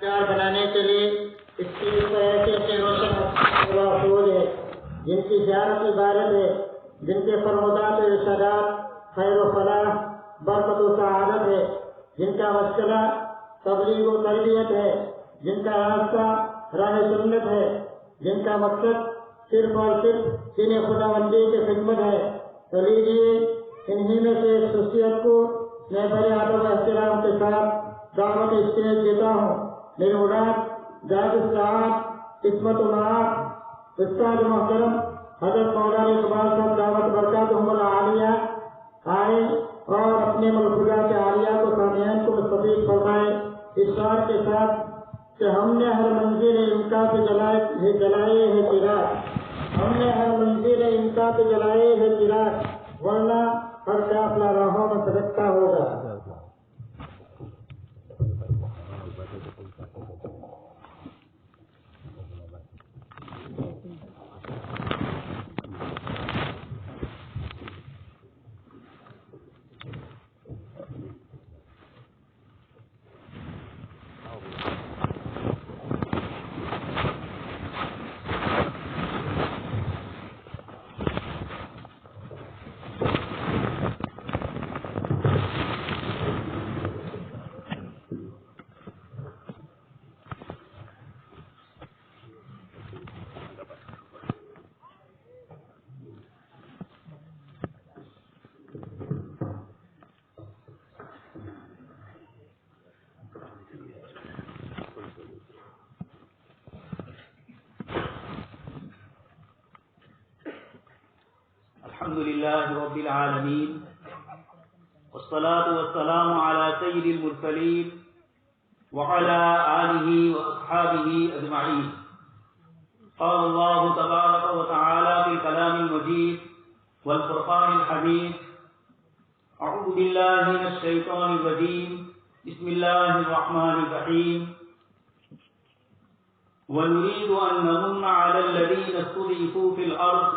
بنانے کے لیے اس کی ایسے روشن افروز ہے جن کی زیارت عبادت ہے، جن کے فرمودات و ارشادات خیر و فلاح برکت و سعادت ہے، جن کا وسیلہ تبلیغ و تربیت ہے، جن کا راستہ راہ سنت ہے، جن کا مقصد صرف اور صرف دین خدا بندی کی خدمت ہے۔ تو لیجیے انہی میں سے ایک شخصیت کو میں بڑے ادب و احترام کے ساتھ دعوت اسٹیج دیتا ہوں۔ میرے مراد ذات الساعات عصمت المعاد استاد محترم حضرت مولانا اقبال صاحب دعوت برکاتہم العالیہ آئے اور اپنے ملفوظات کے عالیہ کو سامعین کو مستفید فرمائے اس شعر کے ساتھ کہ ہم نے ہر منزل امکا پہ جلائے ہے چراغ، ہم نے ہر منزل امکا پہ جلائے ہے چراغ، ورنہ ہر قافلہ راہوں میں سبقتا ہوگا۔ الحمد لله رب العالمين والصلاة والسلام على سيد المرسلين وعلى آله وأصحابه أجمعين۔ قال الله تبارك وتعالى في الكلام المجيد والفرقان الحميد: أعوذ بالله من الشيطان الرجيم، بسم الله الرحمن الرحيم، ونريد أن نمن على الذين استضعفوا في الأرض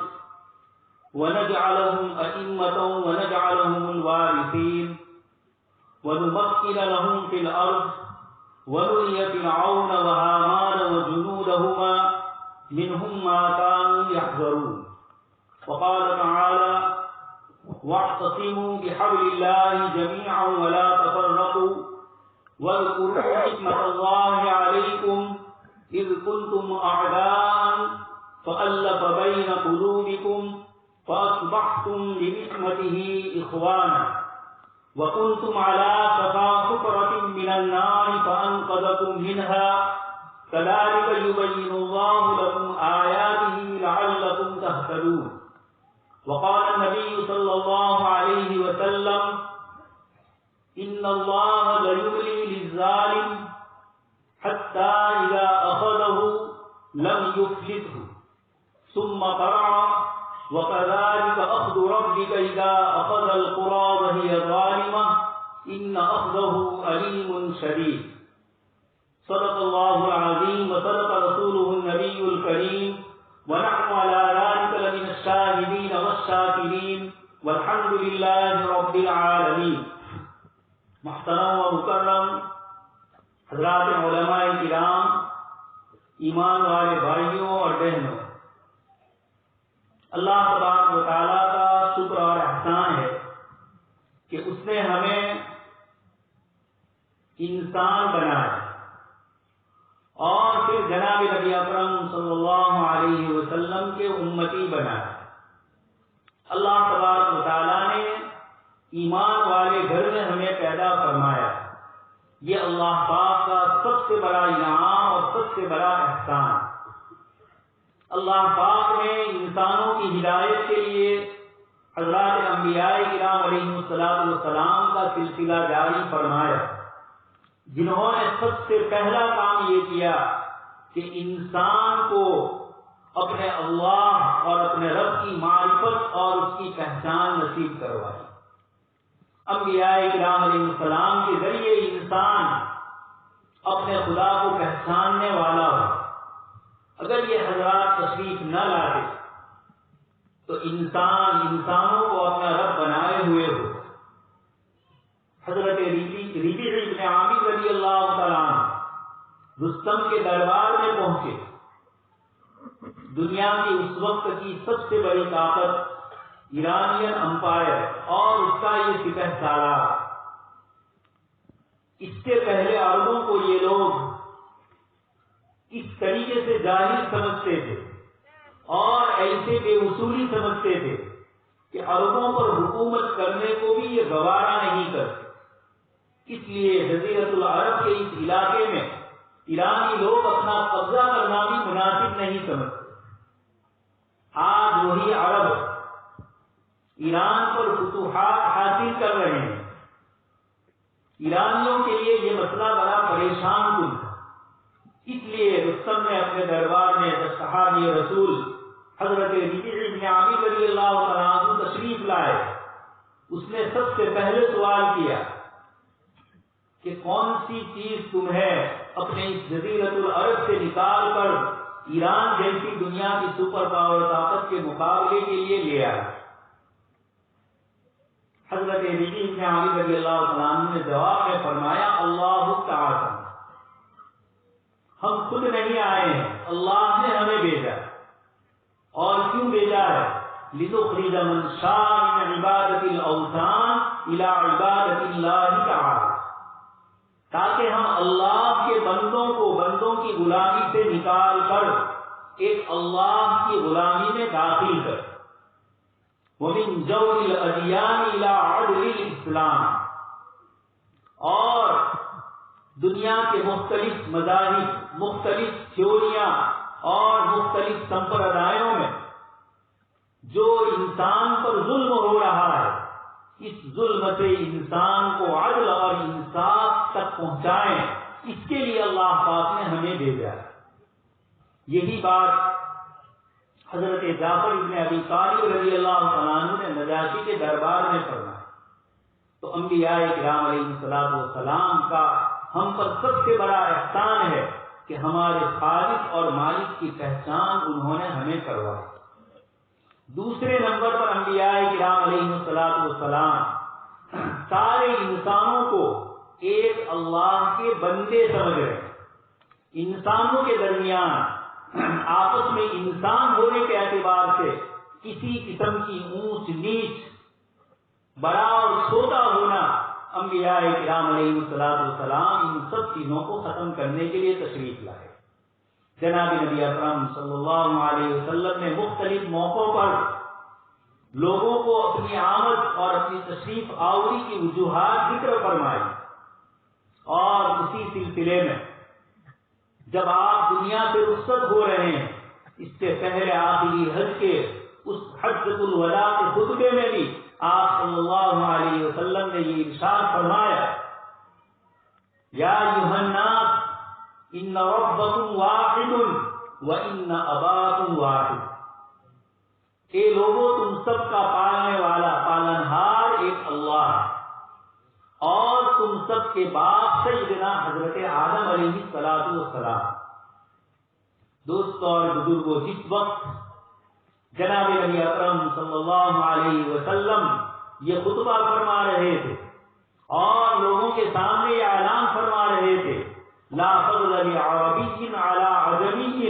ونجعلهم أئمة ونجعلهم الوارثين ونمكن لهم في الأرض ونري فرعون وهامان وجنودهما منهم ما كانوا يحذرون۔ وقال تعالى: واعتصموا بحبل الله جميعا ولا تفرقوا واذكروا نعمة الله عليكم إذ كنتم أعداء فألف بين قلوبكم فأصبحتم بنعمته إخوانا وكنتم على شفا حفرة من النار فأنقذكم منها كذلك يبين الله لكم آياته لعلكم تهتدون۔ وقال النبي صلى الله عليه وسلم: إن الله ليملي للظالم حتى إذا أخذه لم يفلته ثم قرأ: وكذلك أخذ ربك إذا أخذ القرى وهي ظالمة إن أخذه أليم شديد۔ صدق الله العظيم وصدق رسوله النبي الكريم ونحن على ذلك لمن الشاهدين والشاكرين والحمد لله رب العالمين۔ محترم و مکرم حضرات علماء کرام، ایمان والے بھائیوں اور بہنوں، اللہ تبارک و تعالیٰ کا شکر اور احسان ہے کہ اس نے ہمیں انسان بنایا اور پھر جناب نبی اکرم صلی اللہ علیہ وسلم کے امتی بنایا۔ اللہ تبارک و تعالیٰ نے ایمان والے گھر میں ہمیں پیدا فرمایا، یہ اللہ پاک کا سب سے بڑا انعام اور سب سے بڑا احسان۔ اللہ پاک نے انسانوں کی ہدایت کے لیے حضرات انبیاء کرام علیہ السلام کا سلسلہ جاری فرمایا، جنہوں نے سب سے پہلا کام یہ کیا کہ انسان کو اپنے اللہ اور اپنے رب کی معرفت اور اس کی پہچان نصیب کروائی۔ انبیاء کرام علیہ السلام کے ذریعے انسان اپنے خدا کو پہچاننے والا ہو۔ اگر یہ حضرات تشریف نہ لاتے تو انسانوں کو اپنا رب بنائے ہوئے ہو۔ حضرت ربیع بن عامر رضی اللہ تعالیٰ عنہ رستم کے دربار میں پہنچے۔ دنیا کی اس وقت کی سب سے بڑی طاقت ایرانین امپائر اور اس کا یہ سپہ سالار، اس سے پہلے عربوں کو یہ لوگ اس طریقے سے جاہل سمجھتے تھے اور ایسے بے اصولی سمجھتے تھے کہ عربوں پر حکومت کرنے کو بھی یہ گوارا نہیں کرتے۔ اس لیے جزیرۃ العرب کے اس علاقے میں ایرانی لوگ اپنا قبضہ کرنا بھی مناسب نہیں سمجھتے۔ آج وہی عرب ایران پر فتوحات حاصل کر رہے ہیں۔ ایرانیوں کے لیے یہ مسئلہ بڑا پریشان کن تھا، اس لیے رستم نے اپنے دربار میں جب صحابی رسول حضرت ربیع بن عامر رضی اللہ تعالیٰ عنہ تشریف لائے، اس نے سب سے پہلے سوال کیا کہ کون سی چیز تمہیں اپنے اس جزیرۃ العرب سے نکال کر ایران جیسی دنیا کی سپر پاور طاقت کے مقابلے کے لیے لے آیا؟ حضرت ربیع بن عامر رضی اللہ تعالیٰ عنہ نے جواب میں فرمایا، اللہ تعالی، ہم خود نہیں آئے ہیں، اللہ نے ہمیں بھیجا۔ اور کیوں بھیجا ہے؟ لِنُخْرِجَ مَنْ شَاءَ مِنْ عِبَادَةِ الْأَوْثَانِ إِلَىٰ عِبَادَةِ اللَّهِ تَعَالَىٰ، تاکہ ہم اللہ کے بندوں کی غلامی سے نکال کر ایک اللہ کی غلامی میں داخل کر۔ وَمِنْ جَوْرِ الْأَدْيَانِ إِلَىٰ عَدْلِ الْإِسْلَامِ، اور دنیا کے مختلف مذاہب، مختلف تھیوریاں اور مختلف سمپردایوں میں جو انسان پر ظلم ہو رہا ہے، اس ظلم سے انسان کو عدل اور انصاف تک پہنچائیں، اس کے لیے اللہ پاک نے ہمیں بھیجا ہے۔ یہی بات حضرت جعفر ابن ابی طالب رضی اللہ تعالیٰ عنہ نے نجاشی کے دربار میں فرمایا۔ تو انبیاء کرام علیہ الصلوۃ والسلام کا ہم پر سب سے بڑا احسان ہے کہ ہمارے خالق اور مالک کی پہچان انہوں نے ہمیں کروائی۔ دوسرے نمبر پر انبیاء کرام علیہ الصلوۃ والسلام سارے انسانوں کو ایک اللہ کے بندے سمجھ رہے ہیں۔ انسانوں کے درمیان آپس میں انسان ہونے کے اعتبار سے کسی قسم کی اونچ نیچ، بڑا اور چھوٹا ہونا، انبیاء کرام علیہ الصلوۃ والسلام ان سب چیزوں کو ختم کرنے کے لیے تشریف لائے۔ جناب نبی اکرم صلی اللہ علیہ وسلم نے مختلف موقعوں پر لوگوں کو اپنی آمد اور اپنی تشریف آوری کی وجوہات ذکر فرمائی، اور اسی سلسلے میں جب آپ دنیا سے رخصت ہو رہے ہیں، اس سے پہلے آخری حج کے اس حجۃ الوداع کے خطبے میں بھی آپ صلی اللہ علیہ وسلم نے یہ ارشاد فرمایا، یا ایھا الناس ان ربکم واحد وان اباکم واحد، اے لوگوں تم سب کا پالنے والا پالنہار ایک اللہ ہے، اور تم سب کے باپ سیدنا حضرت آدم علیہ السلام۔ دوستو اور بزرگوں، جس وقت جناب نبی اکرم صلی اللہ علیہ وسلم یہ خطبہ فرما رہے تھے اور لوگوں کے سامنے یہ اعلان فرما رہے تھے، لا فضل لعربی علی عجمی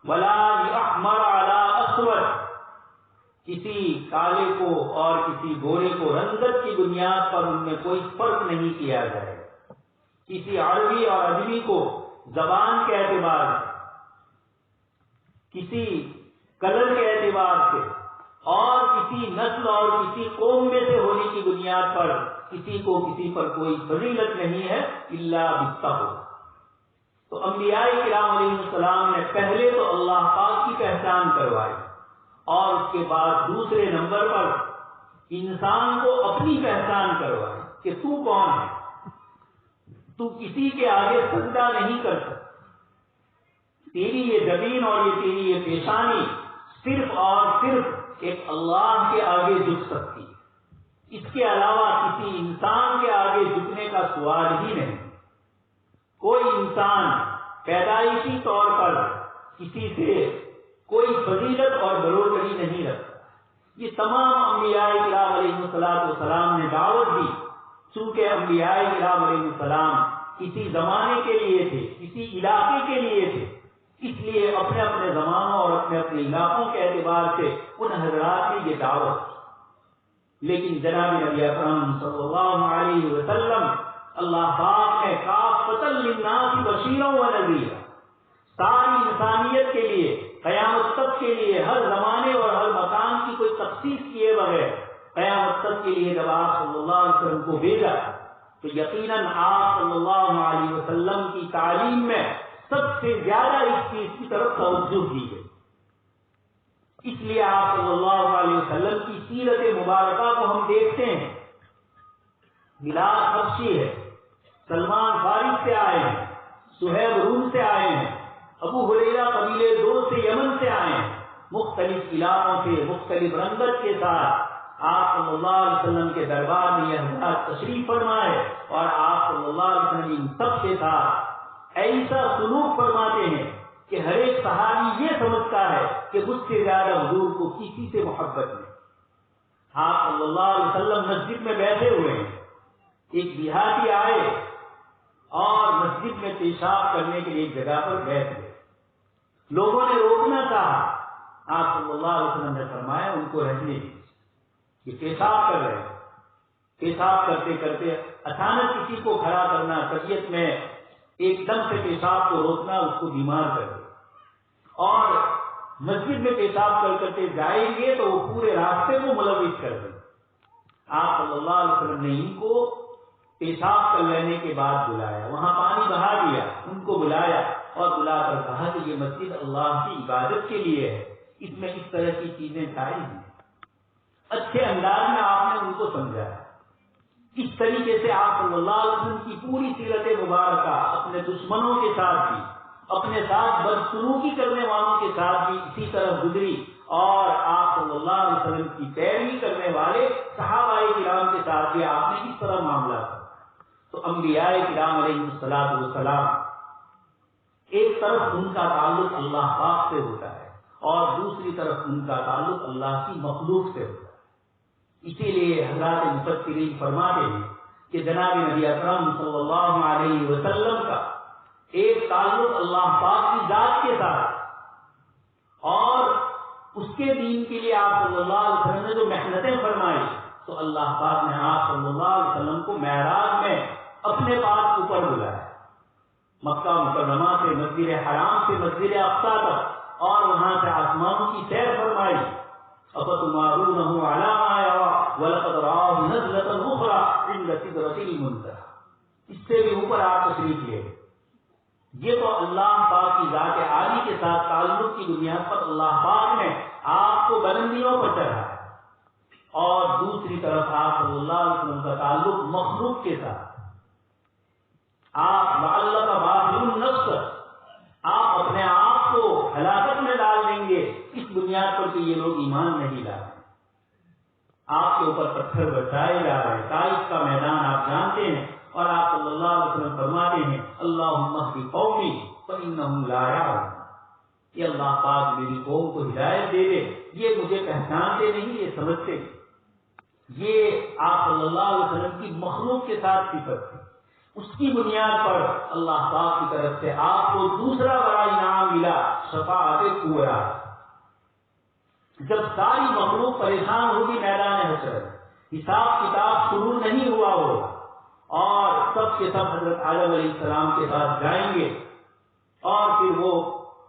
ولا لاحمر علی اسود، کسی کالے کو اور کسی گورے کو رنگت کی بنیاد پر ان میں کوئی فرق نہیں کیا جائے، کسی عربی اور عجمی کو زبان کے اعتبار سے، کسی کلر کے اعتبار سے، اور کسی نسل اور کسی قوم میں سے ہونے کی بنیاد پر کسی کو کسی پر کوئی فضیلت نہیں ہے الا بالتقوی۔ تو انبیاء کرام علیہ السلام نے پہلے تو اللہ پاک کی پہچان کروائی، اور اس کے بعد دوسرے نمبر پر انسان کو اپنی پہچان کروائی کہ تو کون ہے، تو کسی کے آگے سجدہ نہیں کر سکتا، تیری یہ جبین اور یہ تیری یہ پیشانی صرف اور صرف ایک اللہ کے آگے جھک سکتی ہے، اس کے علاوہ کسی انسان کے آگے جھکنے کا سوال ہی نہیں۔ کوئی انسان پیدائشی طور پر کسی سے کوئی فضیلت اور بروکری نہیں رکھتا۔ یہ تمام انبیاء کرام علیہ السلام نے دعوت دی، چونکہ انبیاء کرام علیہ السلام کسی زمانے کے لیے تھے، کسی علاقے کے لیے تھے، اس لیے اپنے اپنے زمانوں اور اپنے اپنے علاقوں کے اعتبار سے ان حضرات نے یہ دعوت کی۔ لیکن جناب نبی اکرم صلی اللہ علیہ وسلم اللہ پاک نے کافۃ للناس بشیرا و نذیرا، ساری انسانیت کے لیے، قیامت تک کے لیے، ہر زمانے اور ہر مکان کی کوئی تخصیص کیے بغیر قیامت تک کے لیے جب آپ صلی اللہ علیہ وسلم کو بھیجا تو یقیناً آپ صلی اللہ علیہ وسلم کی تعلیم میں سب سے زیادہ اس چیز کی طرف توجہ کی گئی۔ اس لیے آپ صلی اللہ علیہ وسلم کی سیرت مبارکہ کو ہم دیکھتے ہیں، بلال حبشی ہے، سلمان فارس سے آئے ہیں، سہیب روم سے آئے ہیں، ابو ہریرہ قبیلے دوست سے یمن سے آئے ہیں، مختلف علاقوں سے مختلف رنگت کے ساتھ آپ صلی اللہ علیہ وسلم کے دربار میں یہ حضرات تشریف فرمائے اور آپ صلی اللہ علیہ وسلم ان سب کے ساتھ ایسا سلوک فرماتے ہیں کہ ہر ایک صحابی یہ سمجھتا ہے کہ مجھ سے زیادہ حضور کو کسی سے محبت نہیں۔ آپ صلی اللہ علیہ وسلم مسجد میں بیٹھے ہوئے ہیں، ایک دیہاتی آئے اور مسجد میں پیشاب کرنے کے لیے ایک جگہ پر بیٹھ گئے، لوگوں نے روکنا چاہا، آپ صلی اللہ علیہ وسلم نے فرمایا ان کو رہنے دیجیے، یہ پیشاب کر رہے ہیں۔ پیشاب کرتے کرتے اچانک کسی کو کھڑا کرنا، طبیعت میں ایک دم سے پیشاب کو روکنا اس کو بیمار کر دے، اور مسجد میں پیشاب کرتے جائیں گے تو وہ پورے راستے کو ملوث کر دیں۔ آپ صلی اللہ علیہ وسلم نے ان کو پیشاب کر لینے کے بعد بلایا، وہاں پانی بہا دیا، ان کو بلایا اور بلا کر کہا کہ یہ مسجد اللہ کی عبادت کے لیے ہے، اس میں اس طرح کی چیزیں جائز ہیں۔ اچھے انداز میں آپ نے ان کو سمجھایا۔ اس طریقے سے آپ صلی اللہ علیہ وسلم کی پوری سیرت مبارکہ اپنے دشمنوں کے ساتھ بھی، اپنے ساتھ بدسلوکی کرنے والوں کے ساتھ بھی اسی طرح گزری، اور آپ صلی اللہ علیہ وسلم کی پیروی کرنے والے صحابہ کرام کے ساتھ بھی آپ نے اس طرح معاملہ کیا۔ تو انبیاء کرام علیہ السلام ایک طرف ان کا تعلق اللہ پاک سے ہوتا ہے اور دوسری طرف ان کا تعلق اللہ کی مخلوق سے ہوتا ہے۔ اسی لیے حضرات مفسرین فرماتے ہیں کہ جناب نبی اکرم صلی اللہ علیہ وسلم کا ایک تعلق اللہ پاک کی ذات کے ساتھ، اور اس کے دین کے لیے آپ صلی اللہ علیہ وسلم نے جو محنتیں فرمائی تو اللہ پاک نے آپ صلی اللہ علیہ وسلم کو معراج میں اپنے پاس اوپر بلایا، مکہ مکرمہ سے مسجد حرام سے مسجد اقصی تک، اور وہاں سے آسمانوں کی سیر فرمائی۔ افتمارونہ علی ما یری ولقد رآہ نزلۃ اخری عند سدرۃ المنتہی، اس سے بھی اوپر آپ تشریف لے گئے۔ یہ تو اللہ پاک کی ذات عالی کے ساتھ تعلق کی بنیاد پر اللہ پاک نے آپ کو بلندیوں پر چڑھایا، اور دوسری طرف آپ صلی اللہ علیہ وسلم کا تعلق مخلوق کے ساتھ، آپ معلق باطل النفس، آپ اپنے آپ کو ہلاکت میں ڈال دیں گے اس بنیاد پر کہ یہ لوگ ایمان نہیں لا رہے، آپ کے اوپر پتھر برسائے جا رہے ہیں، طائف کا میدان آپ جانتے ہیں، اور آپ صلی اللہ علیہ وسلم فرماتے ہیں اللہم اہد قومی فانہم لا یعلمون، کہ اللہ پاک میری قوم کو ہدایت دے دے، یہ مجھے پہچانتے نہیں، یہ سمجھتے نہیں۔ یہ آپ صلی اللہ علیہ وسلم کی مخلوق کے ساتھ صفت تھی، اس کی بنیاد پر اللہ پاک کی طرف سے آپ کو دوسرا بڑا انعام ملا، شفاعت کبریٰ۔ جب ساری مخلوق پریشان ہوگی میدان حشر، حساب کتاب شروع نہیں ہوا ہوگا، اور سب کے سب حضرت آدم علیہ السلام کے پاس جائیں گے، اور پھر وہ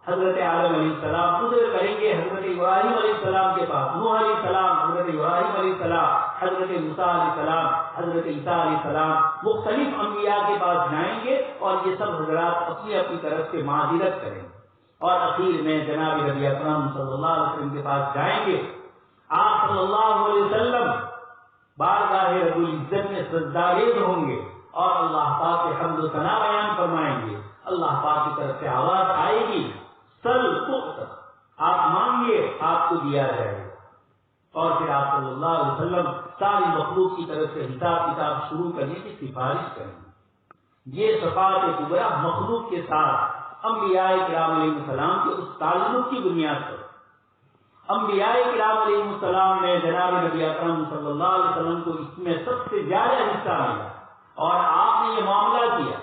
حضرت آدم علیہ السلام گزر کریں گے حضرت ابراہیم علیہ السلام کے پاس، نوح علیہ السلام، حضرت ابراہیم علیہ السلام، حضرت موسیٰ علیہ السلام، حضرت عیسیٰ علیہ السلام، مختلف انبیاء کے پاس جائیں گے، اور یہ سب حضرات اپنی اپنی طرف سے معذرت کریں گے، اور اخیر میں جناب نبی اکرم صلی اللہ علیہ وسلم کے پاس جائیں گے۔ آپ صلی اللہ علیہ وسلم بارگاہ رب العزت میں سجدہ ہوں گے، اور اللہ پاک کے حمد و ثنا بیان فرمائیں گے، اللہ پاک کی طرف سے آواز آئے گی سل تؤت، آپ مانگیے آپ کو دیا جائے گا، اور پھر آپ صلی اللہ علیہ وسلم ساری مخلوق کی طرف سے حساب کتاب شروع کرنے کی سفارش کریں گے۔ یہ شفاعت کبریٰ مخلوق کے ساتھ انبیاء کرام علیہ السلام کے اس تعلق کی بنیاد پر، انبیاء کرام علیہ السلام نے جناب نبی اکرم صلی اللہ علیہ وسلم کو اس میں سب سے زیادہ حصہ ملا، اور آپ نے یہ معاملہ کیا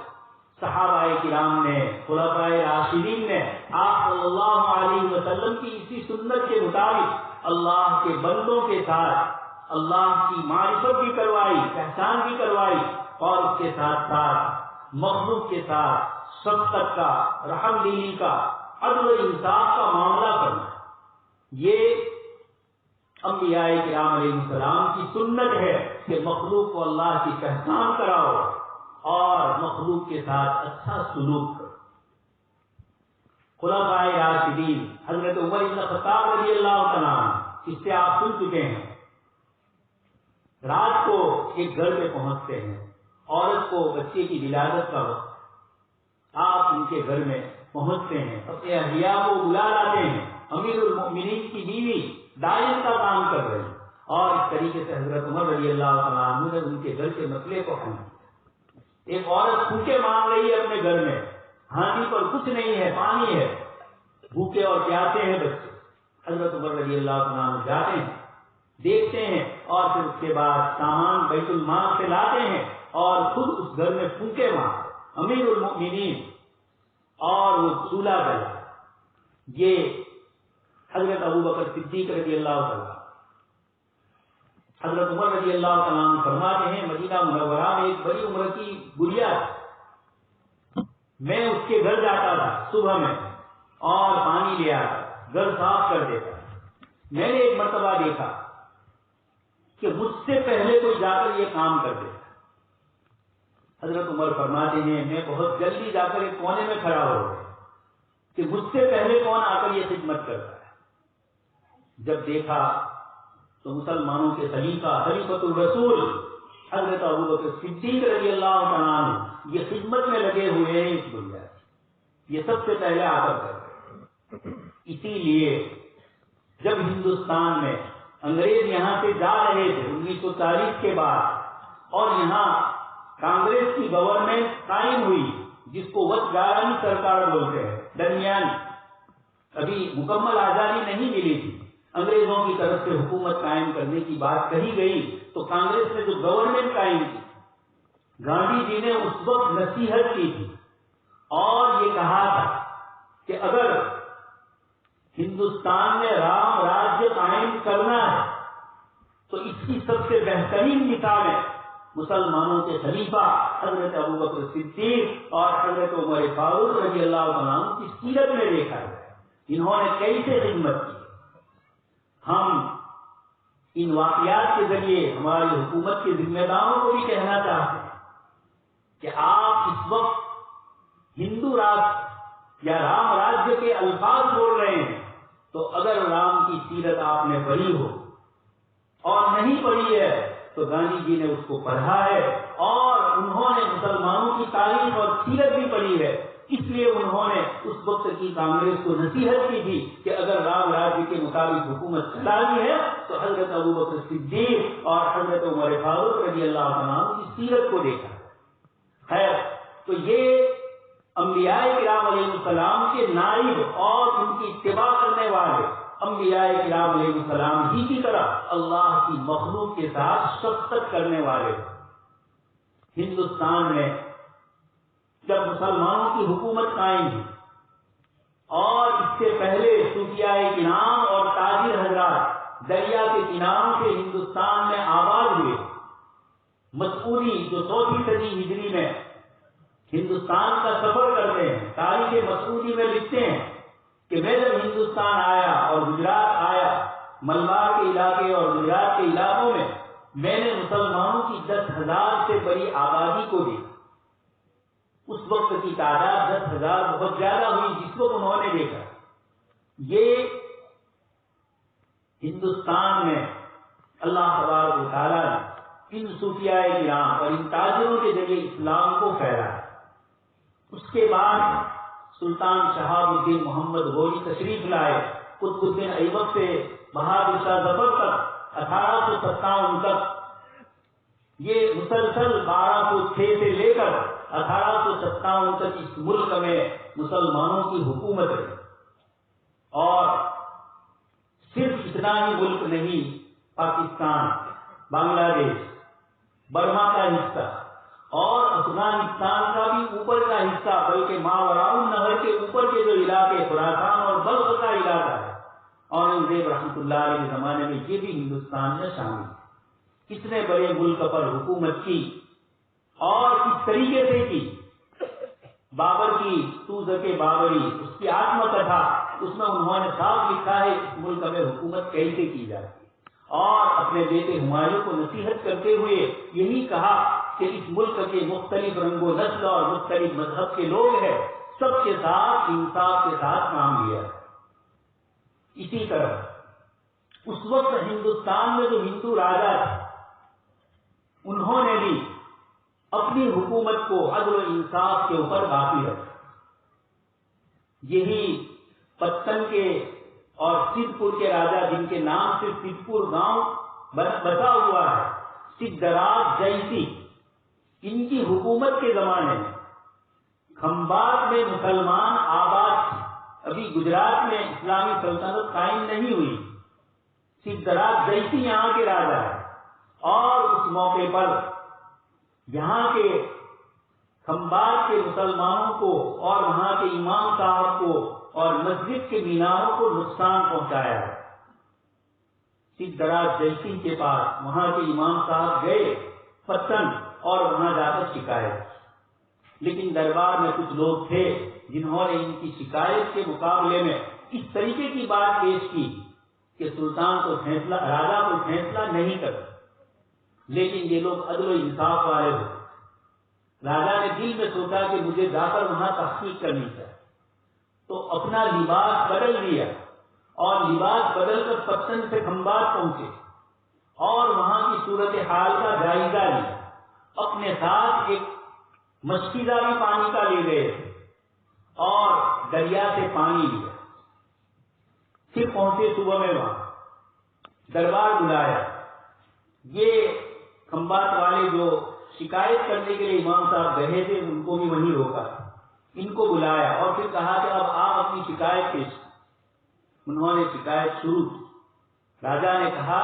صحابہ کرام نے، خلفائے راشدین نے آپ صلی اللہ علیہ وسلم کی اسی سنت کے مطابق اللہ کے بندوں کے ساتھ اللہ کی معرفت بھی کروائی، پہچان بھی کروائی، اور اس کے ساتھ ساتھ مخلوق کے ساتھ شفقت کا، رحم دلی کا، عدل و انصاف کا معاملہ کرنا، یہ انبیاء کرام علیہ السلام کی سنت ہے کہ مخلوق کو اللہ کی پہچان کراؤ اور مخلوق کے ساتھ اچھا سلوک کرو۔ خلفائے راشدین حضرت عمر بن خطاب رضی اللہ تعالیٰ عنہ، اس سے آپ سن چکے ہیں، رات کو ایک گھر میں پہنچتے ہیں، عورت کو بچے کی ولادت کا وقت، آپ ان کے گھر میں پہنچتے ہیں، اپنے اہلیہ کو بلا لاتے ہیں، امیر المؤمنین کی بیوی دائن کا کام کر رہی ہے، اور اس طریقے سے حضرت عمر رضی اللہ تعالیٰ عنہ نے ان کے گھر کے مسئلے کو حل کیا۔ ایک عورت بھوکے مانگ رہی ہے اپنے گھر میں، ہانڈی پر کچھ نہیں ہے، پانی ہے، بھوکے اور پیاسے ہیں بچے، حضرت عمر رضی اللہ تعالیٰ عنہ جاتے ہیں، دیکھتے ہیں، اور پھر اس کے بعد سامان بیت المال سے لاتے ہیں اور خود اس گھر میں پھوکے مارتے، امیر المؤمنین، اور وہ چولہا جلا۔ یہ حضرت ابو بکر صدیق رضی اللہ تعالیٰ، حضرت عمر رضی اللہ تعالیٰ عنہ فرماتے ہیں مدینہ منورہ میں ایک بڑی عمر کی گڑیا تھی، میں اس کے گھر جاتا تھا صبح میں اور پانی لے آتا، گھر صاف کر دیتا۔ میں نے ایک مرتبہ دیکھا کہ مجھ سے پہلے کوئی جا کر یہ کام کر دیتا۔ حضرت عمر فرماتے ہیں میں بہت جلدی جا کر ایک کونے میں کھڑا ہو گیا کہ مجھ سے پہلے کون آ کر یہ خدمت کرتا ہے۔ جب دیکھا تو مسلمانوں کے خلیفۃ الرسول حضرت ابو بکر صدیق رضی اللہ تعالیٰ عنہ یہ خدمت میں لگے ہوئے ہیں اس دنیا سے، یہ سب سے پہلے آ کر کرتے۔ اسی لیے جب ہندوستان میں انگریز یہاں سے جا رہے تھے 1940 کے بعد، اور یہاں کانگریس کی گورنمنٹ قائم ہوئی جس کو وچگارانی سرکار بولتے ہیں، درمیان ابھی مکمل آزادی نہیں ملی تھی، انگریزوں کی طرف سے حکومت قائم کرنے کی بات کہی گئی تو کانگریس نے جو گورنمنٹ قائم کی، گاندھی جی نے اس وقت نصیحت کی تھی اور یہ کہا تھا کہ اگر ہندوستان میں رام راجیہ قائم کرنا ہے تو اس کی سب سے بہترین مثال ہے مسلمانوں کے خلیفہ حضرت ابو بکر صدیق اور حضرت عمر فاروق رضی اللہ عنہ کی سیرت میں دیکھا ہے، انہوں نے کیسے خدمت کی۔ ہم ان واقعات کے ذریعے ہماری حکومت کے ذمہ داروں کو بھی کہنا چاہتے ہیں کہ آپ اس وقت ہندو راج یا رام راجیہ کے الفاظ بول رہے ہیں، تو اگر رام کی سیرت آپ نے پڑھی ہو اور نہیں پڑھی ہے تو گاندھی جی نے اس کو پڑھا ہے اور انہوں نے مسلمانوں کی تاریخ اور سیرت بھی پڑھی ہے، اس لیے انہوں نے اس وقت کی کانگریس کو نصیحت کی تھی کہ اگر رام راجیہ کے مطابق حکومت چلانی ہے تو حضرت ابو بکر صدیق اور حضرت عمر فاروق رضی اللہ عنہ کی سیرت کو دیکھا۔ خیر، تو یہ انبیاء کرام علیہ السلام کے نائب اور ان کی اتباع کرنے والے انبیاء کرام علیہ السلام ہی کی طرح اللہ کی مخلوق کے ساتھ شفقت کرنے والے۔ ہندوستان میں جب مسلمانوں کی حکومت قائم ہوئی اور اس سے پہلے صوفیاء کرام اور تاجر حضرات دریا کے کناروں سے ہندوستان میں آباد ہوئے، مسعودی جو 4ویں صدی ہجری میں ہندوستان کا سفر کرتے ہیں، تاریخ مسعودی میں لکھتے ہیں کہ میں جب ہندوستان آیا اور گجرات آیا، ملبار کے علاقے اور گجرات کے علاقوں میں نے مسلمانوں کی 10,000 سے بڑی آبادی کو دیکھا۔ اس وقت کی تعداد 10,000 بہت زیادہ ہوئی جس کو انہوں نے دیکھا۔ یہ ہندوستان میں اللہ تبارک و تعالیٰ نے ان صوفیاء کرام اور ان تاجروں کے ذریعے اسلام کو پھیلایا۔ اس کے بعد سلطان شہاب الدین محمد غوری تشریف لائے، قطب الدین ایبک سے بہادر شاہ ظفر تک 1857 تک، یہ مسلسل 1206 سے لے کر 1857 تک اس ملک میں مسلمانوں کی حکومت رہی۔ اور صرف اتنا ہی ملک نہیں، پاکستان، بنگلہ دیش، برما کا حصہ اور افغانستان کا بھی اوپر کا حصہ، بلکہ ماوراء النہر کے اوپر کے جو علاقے خراسان اور بلخ کا علاقہ ہے، اورنگزیب رحمۃ اللہ علیہ کے زمانے میں یہ بھی ہندوستان میں شامل ہے۔ کتنے بڑے ملک پر حکومت کی اور کس طریقے سے کی۔ بابر کی توزک بابری، اس کی آتم کتھا، اس میں انہوں نے صاف لکھا ہے اس ملک میں حکومت کیسے کی جاتی ہے، اور اپنے بیٹے ہمایوں کو نصیحت کرتے ہوئے یہی کہا کہ اس ملک کے مختلف رنگ و نسل اور مختلف مذہب کے لوگ ہیں، سب کے ساتھ انصاف کے ساتھ کام لیا۔ اسی طرح اس وقت ہندوستان میں جو ہندو راجا تھے، انہوں نے بھی اپنی حکومت کو عدل و انصاف کے اوپر باقی رکھا۔ یہی پتن کے اور سدھپور کے راجا، جن کے نام سے سدھپور گاؤں بسا ہوا ہے، سدھراج جیسی، ان کی حکومت کے زمانے میں کھمبات میں مسلمان آباد تھے، ابھی گجرات میں اسلامی سلطنت قائم نہیں ہوئی۔ سدھراج جیسی یہاں کے راجا ہے، اور اس موقع پر یہاں کے کھمبات کے مسلمانوں کو اور وہاں کے امام صاحب کو اور مسجد کے میناروں کو نقصان پہنچایا ہے۔ سدھراج جیسی کے پاس وہاں کے امام صاحب گئے پتن، اور وہاں جا کر شکایت کی، لیکن دربار میں کچھ لوگ تھے جنہوں نے ان کی شکایت کے مقابلے میں اس طریقے کی بات پیش کی کہ سلطان کو فیصلہ، راجا کو فیصلہ نہیں کرتا، لیکن یہ لوگ عدل و انصاف والے ہوتے۔ راجا نے دل میں سوچا کہ مجھے جا کر وہاں تحقیق کرنی چاہیے، تو اپنا لباس بدل لیا اور لباس بدل کر پتن سے کھمبات پہنچے اور وہاں کی صورتحال کا جائزہ لیا۔ اپنے ساتھ ایک مشکیزہ بھی پانی کا لے گئے تھے اور دریا سے پانی لیا۔ پھر پہنچے صبح میں، وہاں دربار بلایا۔ یہ کھمبات والے جو شکایت کرنے کے لیے امام صاحب گئے تھے، ان کو بھی وہیں روکا، ان کو بلایا اور پھر کہا کہ اب آپ اپنی شکایت پیش کریں۔ انہوں نے شکایت شروع کی۔ راجا نے کہا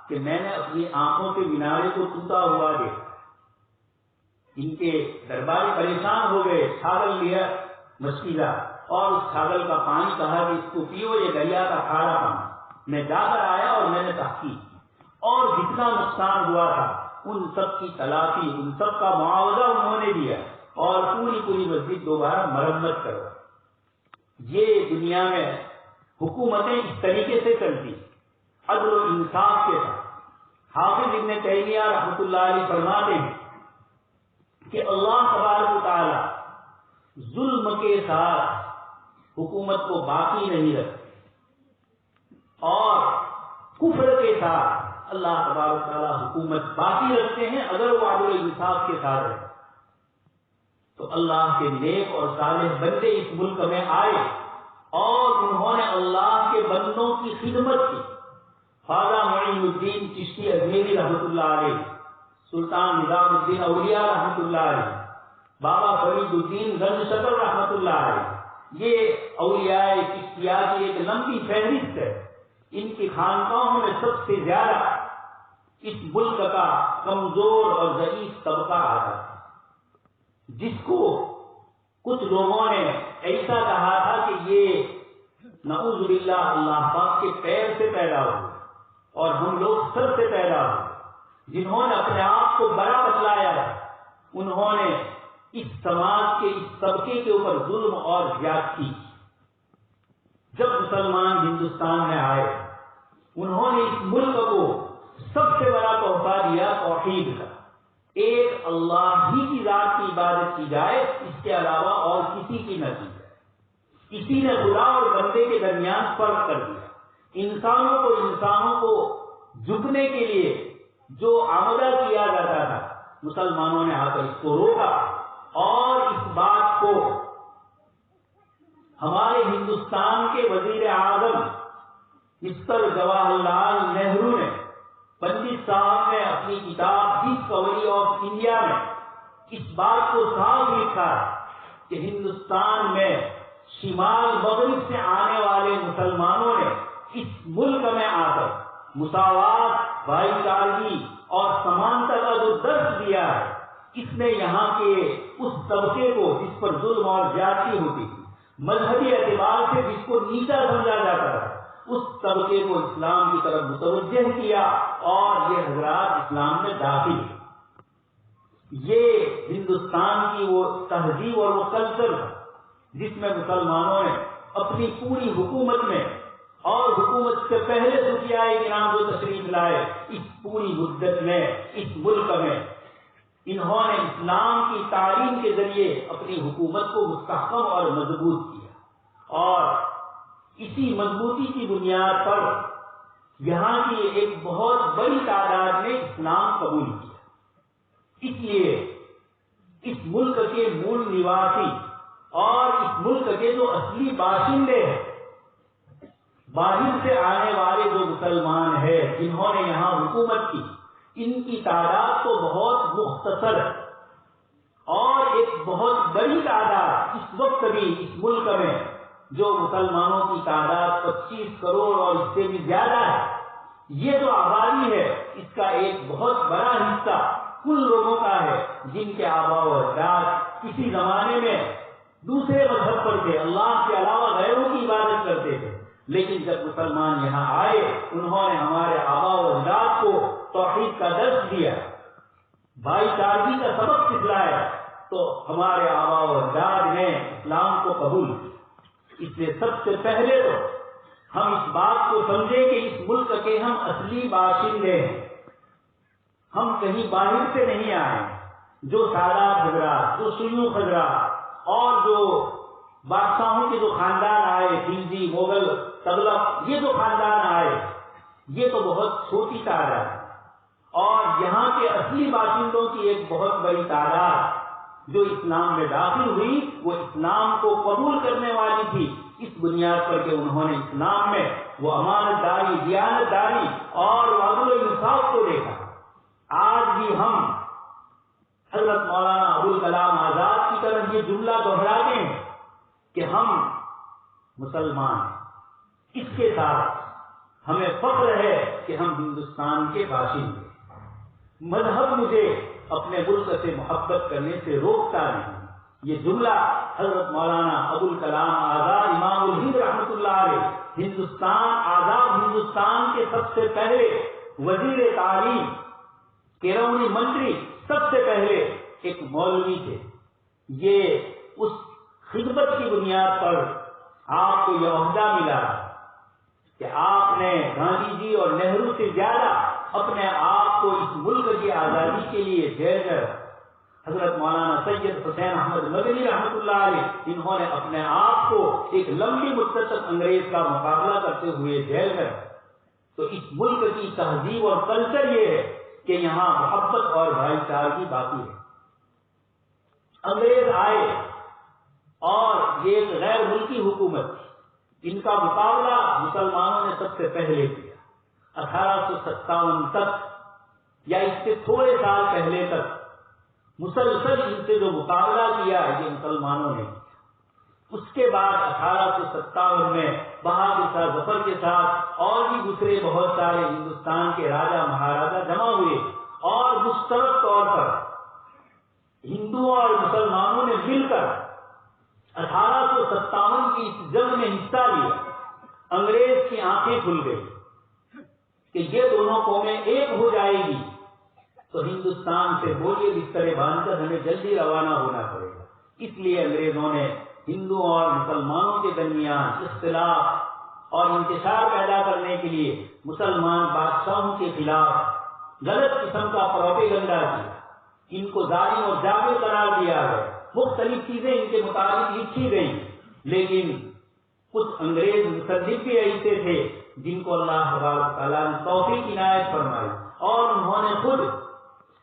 کہ میں نے اپنی آنکھوں کے مینارے کو ٹوٹا ہوا دیکھا۔ ان کے درباری پریشان ہو گئے، چھاگل لیا مشکیزہ اور اس چھاگل کا پانی، کہا کہ اس کو پیو، یہ دریا کا کھارا پانی۔ میں جا کر آیا اور میں نے تحقیق کی، اور جتنا نقصان ہوا تھا ان سب کی تلافی، ان سب کا معاوضہ انہوں نے دیا اور پوری مسجد دوبارہ مرمت کروا۔ یہ دنیا میں حکومتیں اس طریقے سے چلتی، عدل و انصاف کے ساتھ۔ حافظ ابن تیمیہ رحمۃ اللہ علیہ فرماتے ہیں کہ اللہ تبارک و تعالی ظلم کے ساتھ حکومت کو باقی نہیں رکھتے، اور کفر کے ساتھ اللہ تبارک و تعالی حکومت باقی رکھتے ہیں اگر وہ عدل و انصاف کے ساتھ رہے۔ تو اللہ کے نیک اور صالح بندے اس ملک میں آئے اور انہوں نے اللہ کے بندوں کی خدمت کی۔ خواجہ معین الدین چشتی اجمیری رحمۃ اللہ علیہ، سلطان نظام الدین اولیاء رحمۃ اللہ علیہ، بابا فرید الدین گنج شکر رحمۃ اللہ علیہ، یہ اولیاء چشتیہ کی ایک لمبی فہرست ہے۔ ان کی خانقاہوں میں سب سے زیادہ اس ملک کا کمزور اور ضعیف طبقہ آتا ہے، جس کو کچھ لوگوں نے ایسا کہا تھا کہ یہ نعوذ باللہ اللہ پاک کے پیر سے پیدا ہوئے اور ہم لوگ سر سے پیدا ہوئے۔ جنہوں نے اپنے آپ کو بڑا بتلایا ہے، انہوں نے اس سماج کے اس طبقے کے اوپر ظلم اور زیادتی۔ جب مسلمان ہندوستان میں آئے، انہوں نے اس ملک کو سب سے بڑا تحفہ دیا توحید کا، ایک اللہ ہی کی ذات کی عبادت کی جائے، اس کے علاوہ اور کسی کی نہ کی جائے۔ اسی نے خدا اور بندے کے درمیان فرق کر دیا۔ انسانوں کو جھکنے کے لیے جو آمدہ کیا جاتا تھا، مسلمانوں نے آ کر اس کو روکا، اور اس بات کو ہمارے ہندوستان کے وزیر اعظم مسٹر جواہر لال نہرو نے، پنڈت صاحب نے اپنی کتاب ڈسکوری آف انڈیا میں اس بات کو صاف لکھا کہ ہندوستان میں شمال مغرب سے آنے والے مسلمانوں نے اس ملک میں آ کر مساوات، بھائی چارگی اور سمانتا کا جو درس دیا ہے، اس نے یہاں کے اس طبقے کو جس پر ظلم اور زیادتی ہوتی تھی، مذہبی اعتبار سے جس کو نیچا سمجھا جاتا ہے، اس طبقے کو اسلام کی طرف متوجہ کیا اور یہ حضرات اسلام میں داخل ہوئے۔ یہ ہندوستان کی وہ تہذیب اور وہ کلچر جس میں مسلمانوں نے اپنی پوری حکومت میں اور حکومت سے پہلے صوفیاء کرام جو تشریف لائے، اس پوری مدت میں اس ملک میں انہوں نے اسلام کی تعلیم کے ذریعے اپنی حکومت کو مستحکم اور مضبوط کیا، اور اسی مضبوطی کی بنیاد پر یہاں کی ایک بہت بڑی تعداد نے اسلام قبول کیا۔ اس لیے اس ملک کے مول نواسی اور اس ملک کے جو اصلی باشندے ہیں، باہر سے آنے والے جو مسلمان ہیں جنہوں نے یہاں حکومت کی، ان کی تعداد تو بہت مختصر ہے، اور ایک بہت بڑی تعداد اس وقت بھی اس ملک میں جو مسلمانوں کی تعداد 25 کروڑ اور اس سے بھی زیادہ ہے، یہ جو آبادی ہے اس کا ایک بہت بڑا حصہ ان لوگوں کا ہے جن کے آبا و اجداد کسی زمانے میں دوسرے مذہب پر تھے، اللہ کے علاوہ غیروں کی عبادت کرتے تھے، لیکن جب مسلمان یہاں آئے انہوں نے ہمارے آبا و اجداد کو توحید کا درس دیا، بھائی چارگی کا سبق سکھلایا، تو ہمارے آبا و اجداد نے اسلام کو قبول کیا۔ اس لیے سب سے پہلے تو ہم اس بات کو سمجھیں کہ اس ملک کے ہم اصلی باشندے ہیں، ہم کہیں باہر سے نہیں آئے۔ جو سادات حضرات، جو شیوخ حضرات اور جو بادشاہوں کے جو خاندان آئے، خلجی، مغل، تغلق، یہ جو خاندان آئے، یہ تو بہت چھوٹی تعداد ہے، اور یہاں کے اصلی باشندوں کی ایک بہت بڑی تعداد جو اسلام میں داخل ہوئی، وہ اسلام کو قبول کرنے والی تھی، اس بنیاد پر کہ انہوں نے اسلام میں وہ امانت داری، دیانت داری اور عدل و انصاف کو دیکھا۔ آج بھی ہم حضرت مولانا ابوالکلام آزاد کی طرف یہ جملہ دہراتے ہیں کہ ہم مسلمان ہیں، اس کے ساتھ ہمیں فخر ہے کہ ہم ہندوستان کے باشندے ہیں۔ مذہب مجھے اپنے ملک سے محبت کرنے سے روکتا نہیں۔ یہ جملہ حضرت مولانا ابوالکلام آزاد امام الہند رحمۃ اللہ علیہ، ہندوستان آزاد ہندوستان کے سب سے پہلے وزیر تعلیم، کیرونی منتری، سب سے پہلے ایک مولوی تھے۔ یہ اس خدمت کی بنیاد پر آپ کو یہ عہدہ ملا کہ آپ نے گاندھی جی اور نہرو سے زیادہ اپنے آپ کو اس ملک کی آزادی کے لیے دے کر، حضرت مولانا سید حسین احمد مدنی رحمۃ اللہ علیہ، انہوں نے اپنے آپ کو ایک لمبی مدت تک انگریز کا مقابلہ کرتے ہوئے جیل میں۔ تو اس ملک کی تہذیب اور کلچر یہ ہے کہ یہاں محبت اور بھائی چارگی باقی ہے۔ انگریز آئے اور یہ ایک غیر ملکی حکومت تھی، ان کا مقابلہ مسلمانوں نے سب سے پہلے کیا۔ 1857 تک یا اس سے تھوڑے سال پہلے تک مسلسل ان سے جو مقابلہ کیا یہ مسلمانوں نے کیا۔ اس کے بعد 1857 میں بہادر شاہ ظفر کے ساتھ اور بھی دوسرے بہت سارے ہندوستان کے راجا مہاراجا جمع ہوئے، اور مشترک طور پر ہندوؤں اور مسلمانوں نے مل کر 1857 کی اس جنگ میں حصہ لیا۔ انگریز کی آنکھیں کھل گئی کہ یہ دونوں قومیں ایک ہو جائے گی تو ہندوستان سے بوریے بسترے باندھ کر ہمیں جلدی روانہ ہونا پڑے گا۔ اس لیے انگریزوں نے ہندوؤں اور مسلمانوں کے درمیان اختلاف اور انتشار پیدا کرنے کے لیے مسلمان بادشاہوں کے خلاف غلط قسم کا پروپیگنڈا کیا، ان کو ظالم اور جابر قرار دیا ہے، مختلف چیزیں ان کے مطابق لکھی گئی، لیکن کچھ انگریز مصدق بھی ایسے تھے جن کو اللہ تبارک تعالیٰ نے توفیق عنایت فرمائی، اور انہوں نے خود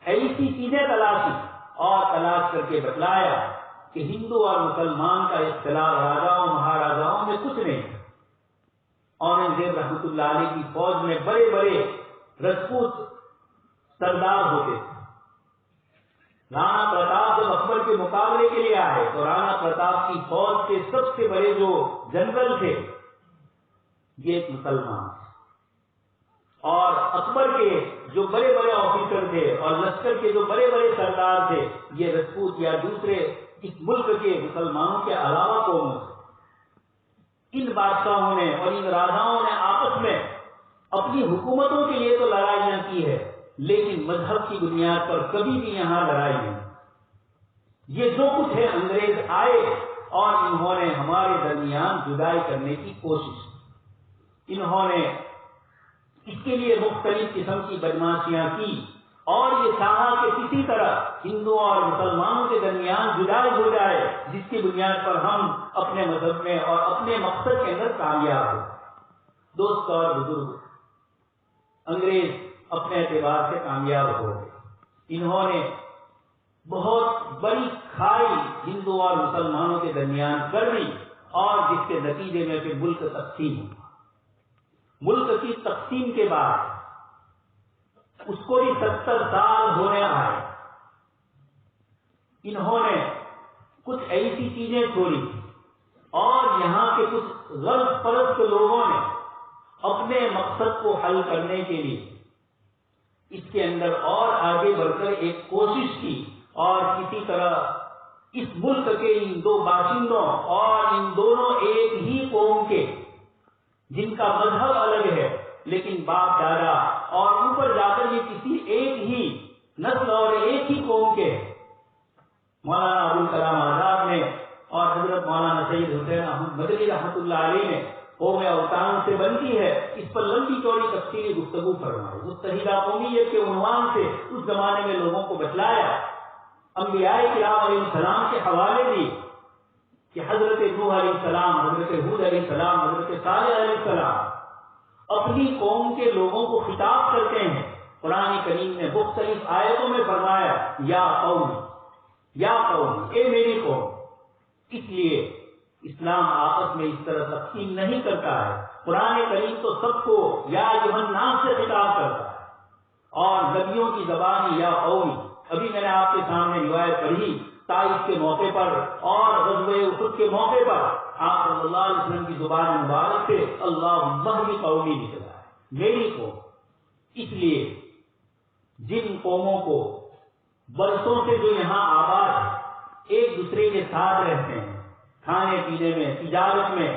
ایسی چیزیں تلاشی اور تلاش کر کے بتلایا کہ ہندو اور مسلمان کا اختلاف راجاؤں مہاراجاؤں میں کچھ نہیں ہے۔ اورنگزیب رحمۃ اللہ علیہ کی فوج میں بڑے بڑے رجپوت سردار ہوتے تھے۔ رانا پرتاپ جب اکبر کے مقابلے کے لیے آئے تو رانا پرتاپ کی فوج کے سب سے بڑے جو جنرل تھے یہ ایک مسلمان تھے، اور اکبر کے جو بڑے بڑے آفیسر تھے اور لشکر کے جو بڑے بڑے سردار تھے یہ رجپوت یا دوسرے اس ملک کے مسلمانوں کے علاوہ قوم تھے۔ ان بادشاہوں نے اور ان راجاؤں نے آپس میں اپنی حکومتوں کے لیے تو لڑائیاں کی ہے، لیکن مذہب کی بنیاد پر کبھی بھی یہاں لڑائی نہیں۔ یہ جو کچھ ہے انگریز آئے اور انہوں نے ہمارے درمیان جدائی کرنے کی کوشش کی، انہوں نے اس کے لیے مختلف قسم کی بدماشیاں کی اور یہ چاہا کہ کسی طرح ہندوؤں اور مسلمانوں کے درمیان جدائی ہو جائے، جس کی بنیاد پر ہم اپنے مذہب میں اور اپنے مقصد کے اندر کامیاب ہو۔ دوست اور بزرگ، انگریز اپنے اعتبار سے کامیاب ہو گئے۔ انہوں نے بہت بڑی کھائی ہندوؤں اور مسلمانوں کے درمیان کر دی اور جس کے نتیجے میں پھر ملک تقسیم ہوا۔ ملک کی تقسیم کے بعد اس کو بھی 70 سال ہونے آئے، انہوں نے کچھ ایسی چیزیں چھوڑی اور یہاں کے کچھ غرض پرست لوگوں نے اپنے مقصد کو حل کرنے کے لیے اس کے اندر اور آگے بڑھ کر ایک کوشش کی اور کسی طرح اس ملک کے ان دو باشندوں اور ان دونوں ایک ہی قوم کے، جن کا مذہب الگ ہے لیکن باپ دادا اور اوپر جا کر یہ کسی ایک ہی نسل اور ایک ہی قوم کے، مولانا ابوالکلام آزاد نے اور حضرت مولانا سید حسین احمد مدنی رحمۃ اللہ علیہ نے قوم اوطان سے بنتی ہے، اس پر لمبی چوڑی تفصیلی گفتگو فرمائی، متحدہ قومیت کے عنوان سے اس زمانے میں لوگوں کو بتلایا، انبیاء کرام علیہ السلام کے حوالے دی کہ حضرت نوح علیہ السلام، حضرت ہود علیہ السلام، حضرت صالح علیہ السلام اپنی قوم کے لوگوں کو خطاب کرتے ہیں۔ قرآن کریم نے مختلف آیتوں میں فرمایا یا قوم، یا قوم، اے میری قوم۔ اس لیے اسلام آپس میں اس طرح تقسیم نہیں کرتا ہے، قرآن کریم تو سب کو یا ایھا الناس سے خطاب کرتا ہے، اور نبیوں کی زبان یا قوم۔ ابھی میں نے آپ کے سامنے روایت پڑھی طائف کے موقع پر اور غزوہ احد کے موقع پر آپ صلی اللہ علیہ وسلم کی زبان مبارک سے اللہم اہدی قومی نکلا ہے، میری قوم۔ اس لیے جن قوموں کو برسوں سے جو یہاں آباد ہے، ایک دوسرے کے ساتھ رہتے ہیں، کھانے پینے میں، تجارت میں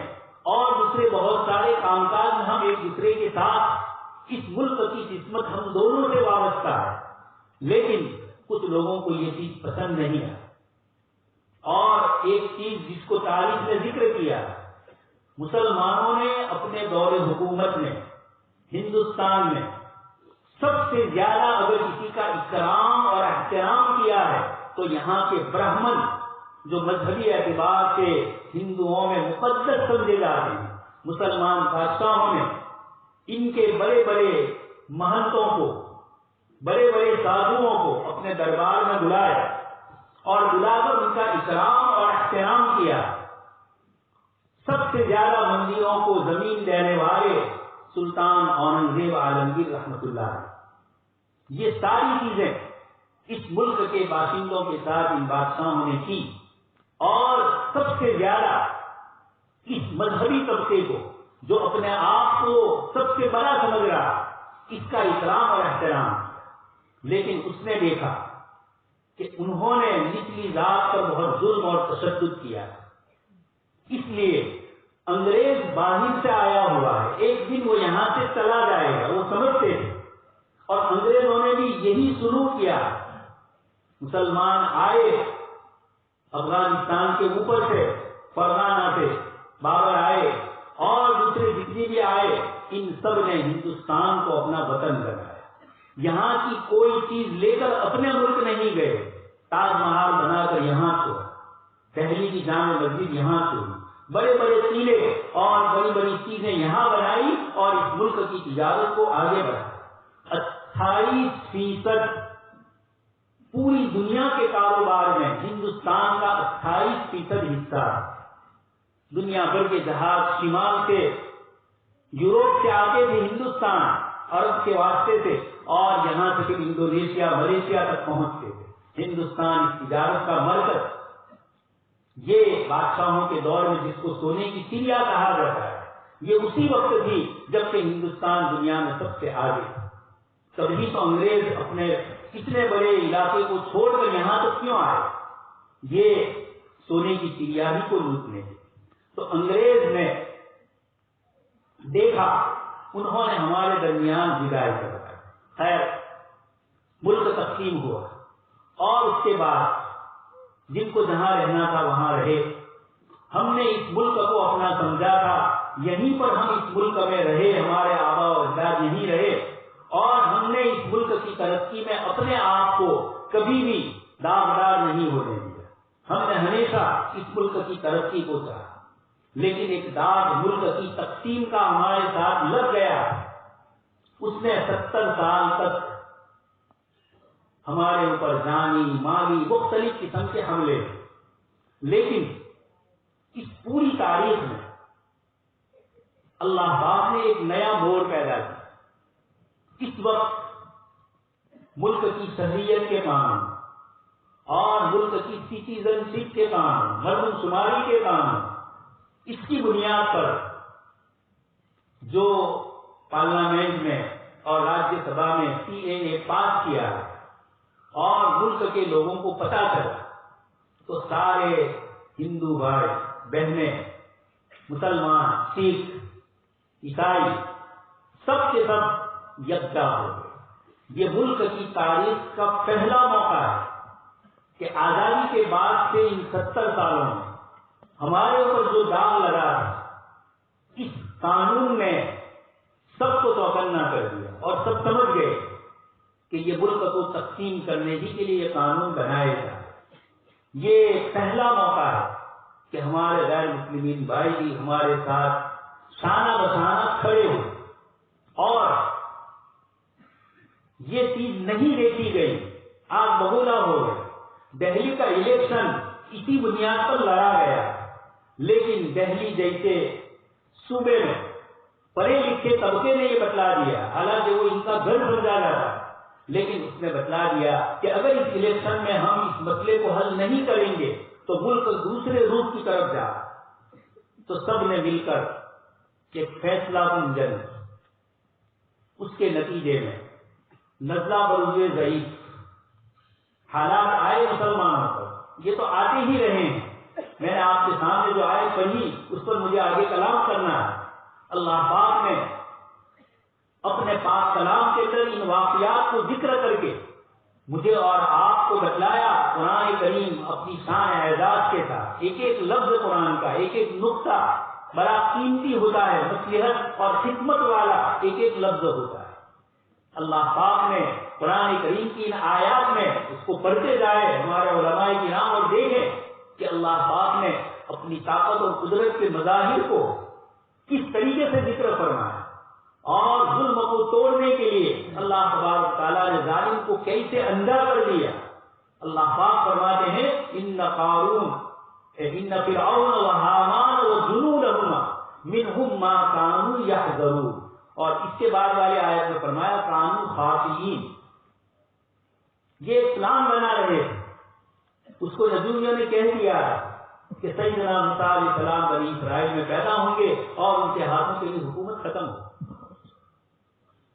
اور دوسرے بہت سارے کام کاج میں ہم ایک دوسرے کے ساتھ، اس ملک کی قسمت ہم دونوں سے وابستہ ہے، لیکن کچھ لوگوں کو یہ چیز پسند نہیں ہے۔ اور ایک چیز جس کو تاریخ نے ذکر کیا، مسلمانوں نے اپنے دور حکومت میں ہندوستان میں سب سے زیادہ اگر کسی کا اکرام اور احترام کیا ہے تو یہاں کے برہمن، جو مذہبی اعتبار سے ہندوؤں میں مقدس سمجھے جاتے ہیں، مسلمان بادشاہوں نے ان کے بڑے بڑے مہنتوں کو، بڑے بڑے سادھوؤں کو اپنے دربار میں بلایا اور بلا کر ان کا اکرام اور احترام کیا۔ سب سے زیادہ مندروں کو زمین دینے والے سلطان اورنگزیب عالمگیر رحمۃ اللہ علیہ، یہ ساری چیزیں اس ملک کے باشندوں کے ساتھ ان بادشاہوں نے کی، اور سب سے زیادہ اس مذہبی طبقے کو جو اپنے آپ کو سب سے بڑا سمجھ رہا، اس کا اکرام اور احترام۔ لیکن اس نے دیکھا کہ انہوں نے نچلی ذات پر بہت ظلم اور تشدد کیا، اس لیے انگریز باہر سے آیا ہوا ہے، ایک دن وہ یہاں سے چلا جائے گا، وہ سمجھتے تھے، اور انگریزوں نے بھی یہی سلوک کیا۔ مسلمان آئے افغانستان کے اوپر سے، فرغانہ سے بابر آئے اور دوسرے جتنے بھی آئے، ان سب نے ہندوستان کو اپنا وطن بنایا، یہاں کی کوئی چیز لے کر اپنے ملک نہیں گئے، تاج محل بنا کر یہاں چھوڑا، دہلی کی جامع مسجد یہاں چھوڑی، بڑے بڑے قلعے اور بڑی بڑی چیزیں یہاں بنائی اور اس ملک کی تجارت کو آگے بڑھایا۔ 28% پوری دنیا کے کاروبار میں ہندوستان کا 28% حصہ ہے۔ دنیا بھر کے جہاز شمال سے، یوروپ سے آتے تھے ہندوستان عرب کے واسطے سے، اور یہاں سے پھر انڈونیشیا، ملیشیا تک پہنچتے تھے۔ ہندوستان اس تجارت کا مرکز، یہ بادشاہوں کے دور میں جس کو سونے کی چڑیا کہا جاتا ہے، یہ اسی وقت تھی جب کہ ہندوستان دنیا میں سب سے آگے. کبھی تو انگریز اپنے اتنے بڑے علاقے کو چھوڑ کر یہاں تک کیوں آئے؟ یہ سونے کی چڑیا ہی کو لوٹنے. تو انگریز نے دیکھا، انہوں نے ہمارے درمیان جدائی کر رکھا. خیر ملک تقسیم ہوا اور اس کے بعد جن کو جہاں رہنا تھا وہاں رہے. ہم نے اس ملک کو اپنا سمجھا تھا، یہیں پر ہم اس ملک میں رہے، ہمارے آبا و اجداد یہیں رہے، اور ہم نے اس ملک کی ترقی میں اپنے آپ کو کبھی بھی داغدار نہیں ہونے دیا. ہم نے ہمیشہ اس ملک کی ترقی کو چاہا. لیکن ایک داغ ملک کی تقسیم کا ہمارے ساتھ لگ گیا. اس نے 70 سال تک ہمارے اوپر جانی مالی مختلف قسم کے حملے. لیکن اس پوری تاریخ میں اللہ پاک نے ایک نیا موڑ پیدا کیا. اس وقت ملک کی شہریت کے قانون اور ملک کی سٹیزن شپ کے قانون، مردم شماری کے قانون، اس کی بنیاد پر جو پارلیمنٹ میں اور راجیہ سبھا میں CAA پاس کیا ہے اور ملک کے لوگوں کو پتہ چلا تو سارے ہندو بھائی بہنیں، مسلمان، سکھ، عیسائی، سب کے سب یکجا ہو گئے. یہ ملک کی تاریخ کا پہلا موقع ہے کہ آزادی کے بعد سے ان 70 سالوں میں ہمارے اوپر جو داغ لگا ہے، اس قانون نے سب کو چوکنا کر دیا اور سب سمجھ گئے کہ یہ ملک کو تقسیم کرنے ہی کے لیے یہ قانون بنائے گا. یہ پہلا موقع ہے کہ ہمارے غیر مسلمین بھائی بھی ہمارے ساتھ شانہ بشانہ کھڑے ہوئے. اور یہ چیز نہیں دیکھی گئی، آگ بگولا ہو گئے. دہلی کا الیکشن اسی بنیاد پر لڑا گیا، لیکن دہلی جیسے صوبے میں پڑھے لکھے طبقے نے یہ بتلا دیا، حالانکہ وہ ان کا گھر سمجھا جاتا ہے، لیکن اس نے بتلا دیا کہ اگر اس الیکشن میں ہم اس مسئلے کو حل نہیں کریں گے تو ملک دوسرے روپ کی طرف جا. تو سب نے مل کر ایک فیصلہ کن جنگ، اس کے نتیجے میں نزلہ بروئے ضعیف حالات آئے مسلمانوں پر. یہ تو آتے ہی رہے ہیں. میں نے آپ کے سامنے جو آیت پڑھی اس پر مجھے آگے کلام کرنا ہے. اللہ پاک نے اپنے پاک کلام کے اندر ان واقعات کو ذکر کر کے مجھے اور آپ کو بتلایا. قرآن کریم اپنی شان اعزاز کے ساتھ ایک ایک لفظ قرآن کا، ایک ایک نقطہ بڑا قیمتی ہوتا ہے، مصلحت اور حکمت والا ایک ایک لفظ ہوتا ہے. اللہ پاک نے قرآن کریم کی ان آیات میں اس کو پڑھتے جائے ہمارے علماء کرام اور دیکھیں کہ اللہ پاک نے اپنی طاقت اور قدرت کے مظاہر کو کس طریقے سے ذکر فرمایا اور ظلم کو توڑنے کے لیے اللہ تبارک تعالیٰ نے ظالم کو کیسے اندھا کر دیا. اللہ پاک فرماتے ہیں ان فرعون وہامان وجنودہما منہم ما کانوا یحذرون. اور اس کے بعد والے آیت میں فرمایا کانوا خاطئین. یہ پلان بنا رہے تھے. اس کو نبیوں نے کہہ دیا کہ سیدنا موسیٰ علیہ السلام بنی اسرائیل میں پیدا ہوں گے اور ان کے ہاتھوں سے بھی حکومت ختم ہو.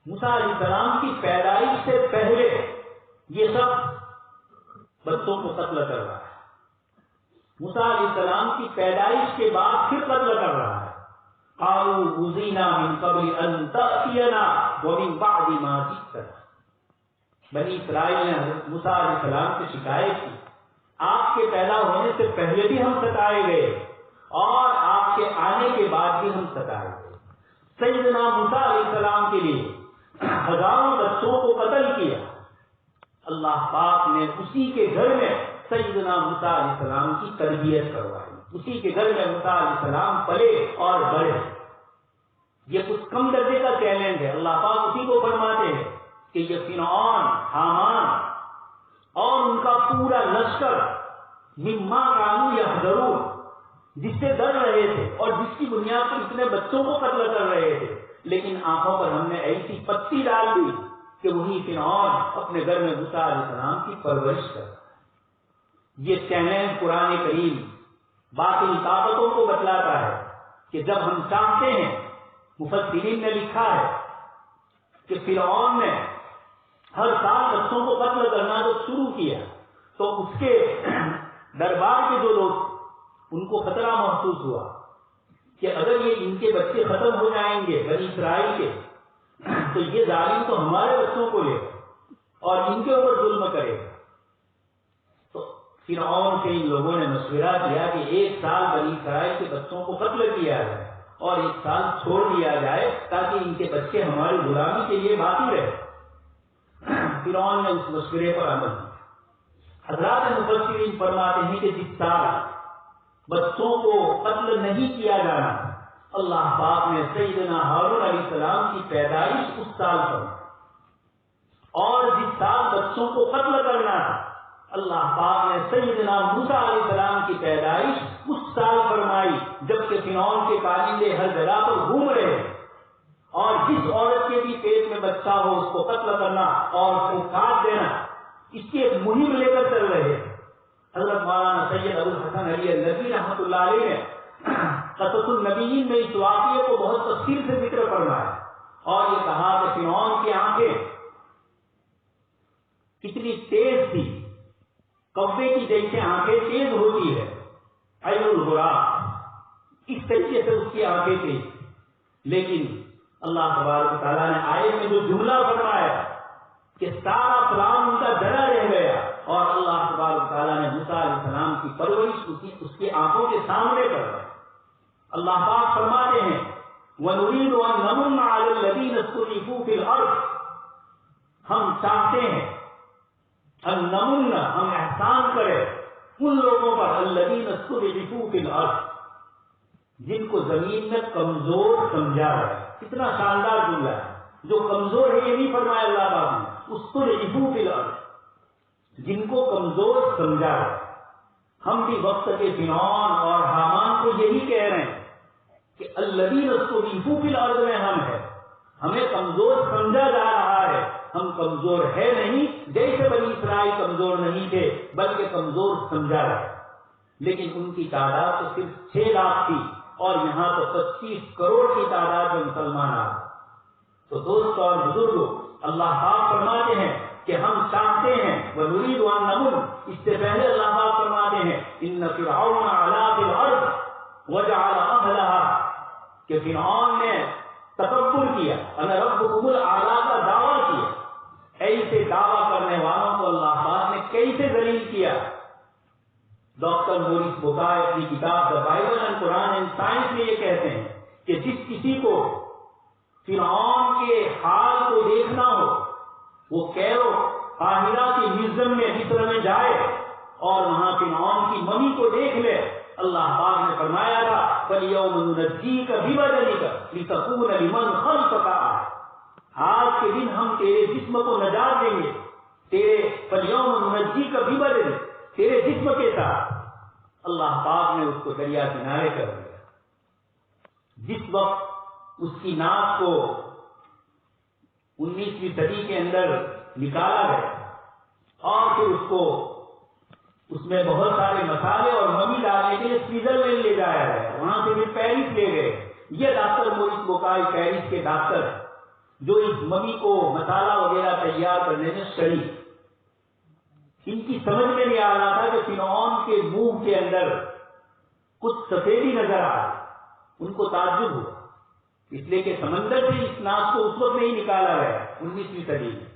موسیٰ علیہ السلام کی پیدائش سے پہلے یہ سب بچوں کو قتل کر رہا ہے. موسیٰ علیہ السلام کی پیدائش کے بعد پھر قتل کر رہا ہے. قالوا اوذینا من قبل ان تأتینا ومن بعد ما جئتنا. بنی اسرائیل نے حضرت موسیٰ علیہ السلام سے شکایت کی، آپ کے پیدا ہونے سے پہلے بھی ہم ستائے گئے اور آپ کے آنے کے بعد بھی ہم ستائے گئے. سیدنا موسیٰ علیہ السلام کے لیے ہزاروں بچوں کو قتل کیا. اللہ پاک نے اسی کے گھر میں سیدنا موسیٰ علیہ السلام کی تربیت کروائی. اسی کے گھر میں موسیٰ علیہ السلام پلے اور بڑھے. یہ کچھ کم درجے کا چیلنج ہے. اللہ پاک اسی کو فرماتے ہیں کہ یہ فرعون، حامان اور ان کا پورا لشکر مما کانوا یحذرون، جس سے ڈر رہے تھے اور جس کی بنیاد پر اتنے بچوں کو قتل کر رہے تھے، لیکن آنکھوں پر ہم نے ایسی پٹی ڈال دی کہ وہی فرعون اپنے گھر میں موسیٰ علیہ السلام کی پرورش کر. یہ چیلنج قرآن کریم باطل طاقتوں کو بتلاتا ہے کہ جب ہم چاہتے ہیں مفسرین نے لکھا ہے کہ فرعون نے ہر سال بچوں کو قتل کرنا جب شروع کیا تو اس کے دربار کے جو لوگ ان کو خطرہ محسوس ہوا کہ اگر یہ ان کے بچے ختم ہو جائیں گے بنی اسرائیل کے تو یہ ظالم تو ہمارے بچوں کو لے اور ان کے اوپر ظلم کرے گا. تو فرعون سے ان لوگوں نے مشورہ کیا کہ ایک سال بنی اسرائیل کے بچوں کو قتل کیا جائے اور ایک سال چھوڑ دیا جائے تاکہ ان کے بچے ہماری غلامی کے لیے باقی رہے. فرعون نے اس مشورے پر عمل کیا. حضرات مفسرین فرماتے ہیں کہ جس سال بچوں کو قتل نہیں کیا جانا اللہ پاک نے سیدنا ہارون علیہ السلام کی پیدائش اس سال فرمائی اور جس سال بچوں کو قتل کرنا تھا اللہ پاک نے سیدنا موسیٰ علیہ السلام کی پیدائش اس سال فرمائی جبکہ فرعون کے کارندے ہر جگہ پر گھوم رہے ہیں اور جس عورت کے بھی پیٹ میں بچہ ہو اس کو قتل کرنا اور اس کو کاٹ دینا اس کی ایک مہم لے کر چل رہے ہیں. حضرت مولانا سید ابو الحسن علی الندوی رحمۃ اللہ علیہ نے قصص النبیین میں اس واقعے کو بہت تفصیل سے ذکر فرمایا اور یہ کہا کہ فرعون کی آنکھیں کتنی تیز تھی کوے کی جیسے آنکھیں تیز ہوتی ہے عین الغراب اس طریقے سے اس کی آنکھیں تیز تھی. لیکن اللہ تبارک و تعالیٰ نے آیت میں جو جملہ فرمایا کہ سارا پلان ان کا ڈرا رہ گیا اور اللہ تبارک و تعالیٰ نے موسیٰ علیہ السلام کی پرورش اس کی آنکھوں کے سامنے کر دی. اللہ پاک فرماتے ہیں وَنُرِيدُ أَن نَّمُنَّ عَلَى الَّذِينَ اسْتُضْعِفُوا فِي الْأَرْضِ ہم چاہتے ہیں ان نمن ہم احسان کریں ان لوگوں پر الذین استضعفوا فی الارض جن کو زمین میں کمزور سمجھا ہے. کتنا شاندار جملہ ہے. جو کمزور ہے یہ نہیں فرمایا اللہ تعالیٰ نے استضعفوا فی الارض جن کو کمزور سمجھا ہے. ہم بھی وقت کے فرعون اور حامان کو یہی کہہ رہے ہیں کہ الذین استضعفوا فی الارض میں ہم ہیں ہمیں کمزور سمجھا جا رہا ہے. ہم کمزور ہے نہیں جیسے بنی اسرائیل کمزور نہیں تھے بلکہ کمزور سمجھا رہے. لیکن ان کی تعداد تو صرف 6 لاکھ تھی اور یہاں تو 25 کروڑ کی تعداد میں مسلمان آ. تو دوستو اور بزرگوں اللہ پاک فرماتے ہیں کہ ہم چاہتے ہیں وَنُرِيدُ أَن نَّمُنَّ اس سے پہلے اللہ پاک فرماتے ہیں إِنَّ فِرْعَوْنَ عَلَا فِي الْأَرْضِ وَجَعَلَ أَهْلَهَا کہ فرعون نے تکبر کیا اَنَا رَبُّكُمُ الْأَعْلَىٰ کا دعویٰ کیا. ایسے دعویٰ کرنے والوں کو اللہ پاک نے کیسے ذلیل کیا. ڈاکٹر موریس بوکائے اپنی کتاب the Bible and Quran and science میں یہ کہتے ہیں کہ جس کسی کو فرعون کے حال کو دیکھنا ہو وہ کیرو قاہرہ کے میوزیم میں مصر میں جائے اور وہاں فرعون کی ممی کو دیکھ لے. اللہ پاک نے فرمایا تھا فَالْيَوْمَ نُنَجِّيكَ بِبَدَنِكَ لِتَكُونَ لِمَنْ خَلْفَكَ آیَةً آج کے دن ہم تیرے جسم کو نجات دیں گے. تیرے فَالْيَوْمَ نُنَجِّيكَ بِبَدَنِكَ تیرے جسم کے ساتھ. اللہ پاک نے اس کو دریا کنارے کر دیا. جس وقت اس کی ناک کو 19ویں صدی کے اندر نکالا گیا اور پھر اس میں بہت سارے مسالے اور ممی ڈالنے کے لیے سوئٹزرلینڈ لے جایا گیا. وہاں سے پھر پیرس لے گئے. یہ ڈاکٹر موریس بوکائی پیرس کے ڈاکٹر جو اس ممی کو مسالہ وغیرہ تیار کرنے میں شریک. ان کی سمجھ میں نہیں آ رہا تھا کہ فرعون کے منہ کے اندر کچھ سفیدی نظر آ رہی. ان کو تعجب ہوا اس لیے کہ سمندر سے اس ناک کو اس وقت نہیں نکالا گیا 19ویں صدی میں.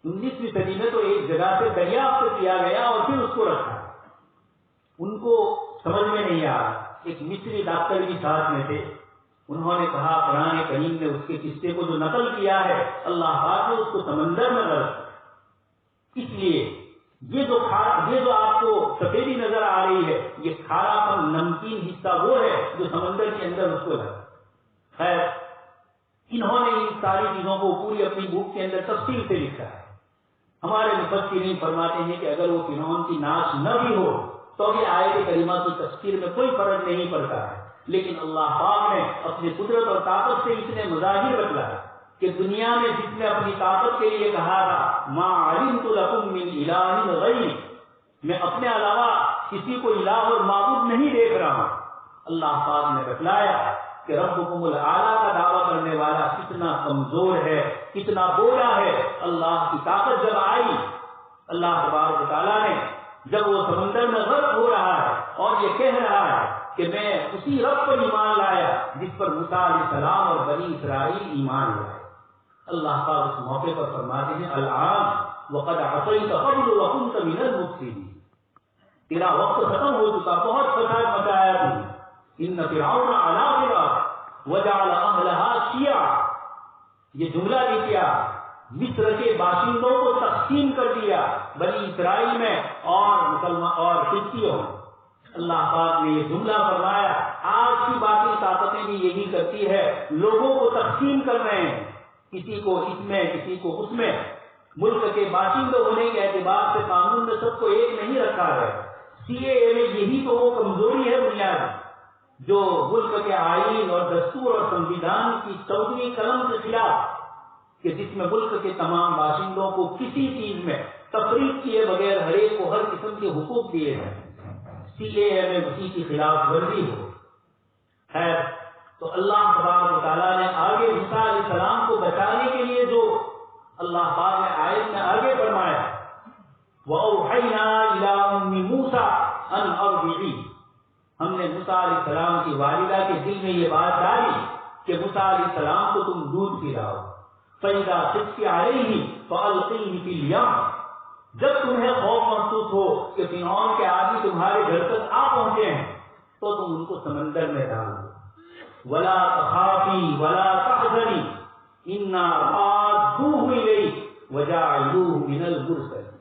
19ویں صدی میں تو ایک جگہ سے دریافت کیا گیا اور پھر اس کو رکھا. ان کو سمجھ میں نہیں آ رہا. ایک مصری ڈاکٹر بھی ساتھ میں تھے. انہوں نے کہا قرآن کریم نے اس کے قصے کو جو نقل کیا ہے اللہ پاک نے اس کو سمندر میں غرق. اس لیے یہ جو آپ کو سفیدی نظر آ رہی ہے یہ کھارا پن نمکین حصہ وہ ہے جو سمندر کے اندر اس کو ہے. خیر انہوں نے ان ساری چیزوں کو پوری اپنی بک کے اندر تفصیل سے لکھا ہے. ہمارے مفسرین فرماتے ہیں کہ اگر وہ فرعون کی ناش نہ بھی ہو تو بھی آیت کریمہ کی تفسیر میں کوئی فرق نہیں پڑتا ہے. لیکن اللہ پاک نے اپنی قدرت اور طاقت سے اتنے مظاہر بتلایا کہ دنیا میں جس نے اپنی طاقت کے لیے کہا تھا ما علمت لکم من الہ غیری میں اپنے علاوہ کسی کو الہ اور معبود نہیں دیکھ رہا ہوں. اللہ پاک نے بتلایا کہ ربکم الاعلی کا دعویٰ کرنے والا کتنا کمزور ہے، کتنا بوجھا ہے۔ اللہ کی طاقت جب آئی، اللہ تبارک و تعالیٰ نے جب وہ سمندر میں غرق ہو رہا ہے اور یہ کہہ رہا ہے کہ میں اسی رب پر ایمان لایا جس پر موسیٰ علیہ السلام اور بنی اسرائیل ایمان لائے، اللہ پاک اس موقع پر فرماتے ہیں الآن وقد عصیت قبل وکنت من المفسدین، تیرا وقت ختم ہو چکا، بہت فساد مچایا تم نے۔ ان فرعون علا فی الارض وجعل اہلها شیعا، یہ جملہ بھی کیا، مصر کے باشندوں کو تقسیم کر دیا بنی اسرائیل میں اور مسلمان اور قبطیوں میں۔ اللہ پاک نے یہ جملہ فرمایا۔ آج کی باقی طاقتیں بھی یہی کرتی ہے، لوگوں کو تقسیم کر رہے ہیں، کسی کو اس میں کسی کو اس میں۔ ملک کے باشندے ہونے کے اعتبار سے قانون نے سب کو ایک نہیں رکھا ہے۔ سی اے اے میں یہی تو وہ کمزوری ہے بنیادی، جو ملک کے آئین اور دستور اور سنویدھان کی 14ویں قلم کے خلاف، کہ جس میں ملک کے تمام باشندوں کو کسی چیز میں تفریق کیے بغیر ہر ایک کو ہر قسم کے حقوق دیے ہیں، سی اے اے میں اسی کی خلاف ورزی ہو۔ خیر، تو اللہ تبارک و تعالیٰ نے آگے موسیٰ علیہ السلام کو بچانے کے لیے جو اللہ پاک نے آیت میں آگے فرمایا وَأَوْحَيْنَا إِلَىٰ أُمِّ مُوسَىٰ أَنْ أَرْضِعِيهِ، ہم نے موسیٰ علیہ السلام کی والدہ کے دل میں یہ بات ڈالی کہ موسیٰ علیہ السلام کو تم دودھ پلاؤ۔ فَإِذَا خِفْتِ عَلَيْهِ فَأَلْقِيهِ فِي الْيَمِّ، جب تمہیں خوف محسوس ہو کہ فرعون کے آدمی تمہارے گھر تک آ پہنچے ہیں تو تم ان کو سمندر میں ڈال دو۔ وَلَا تَخَافِي وَلَا تَحْزَنِي إِنَّا رَادُّوهُ إِلَيْكِ وَجَاعِلُوهُ مِنَ الْمُرْسَلِينَ،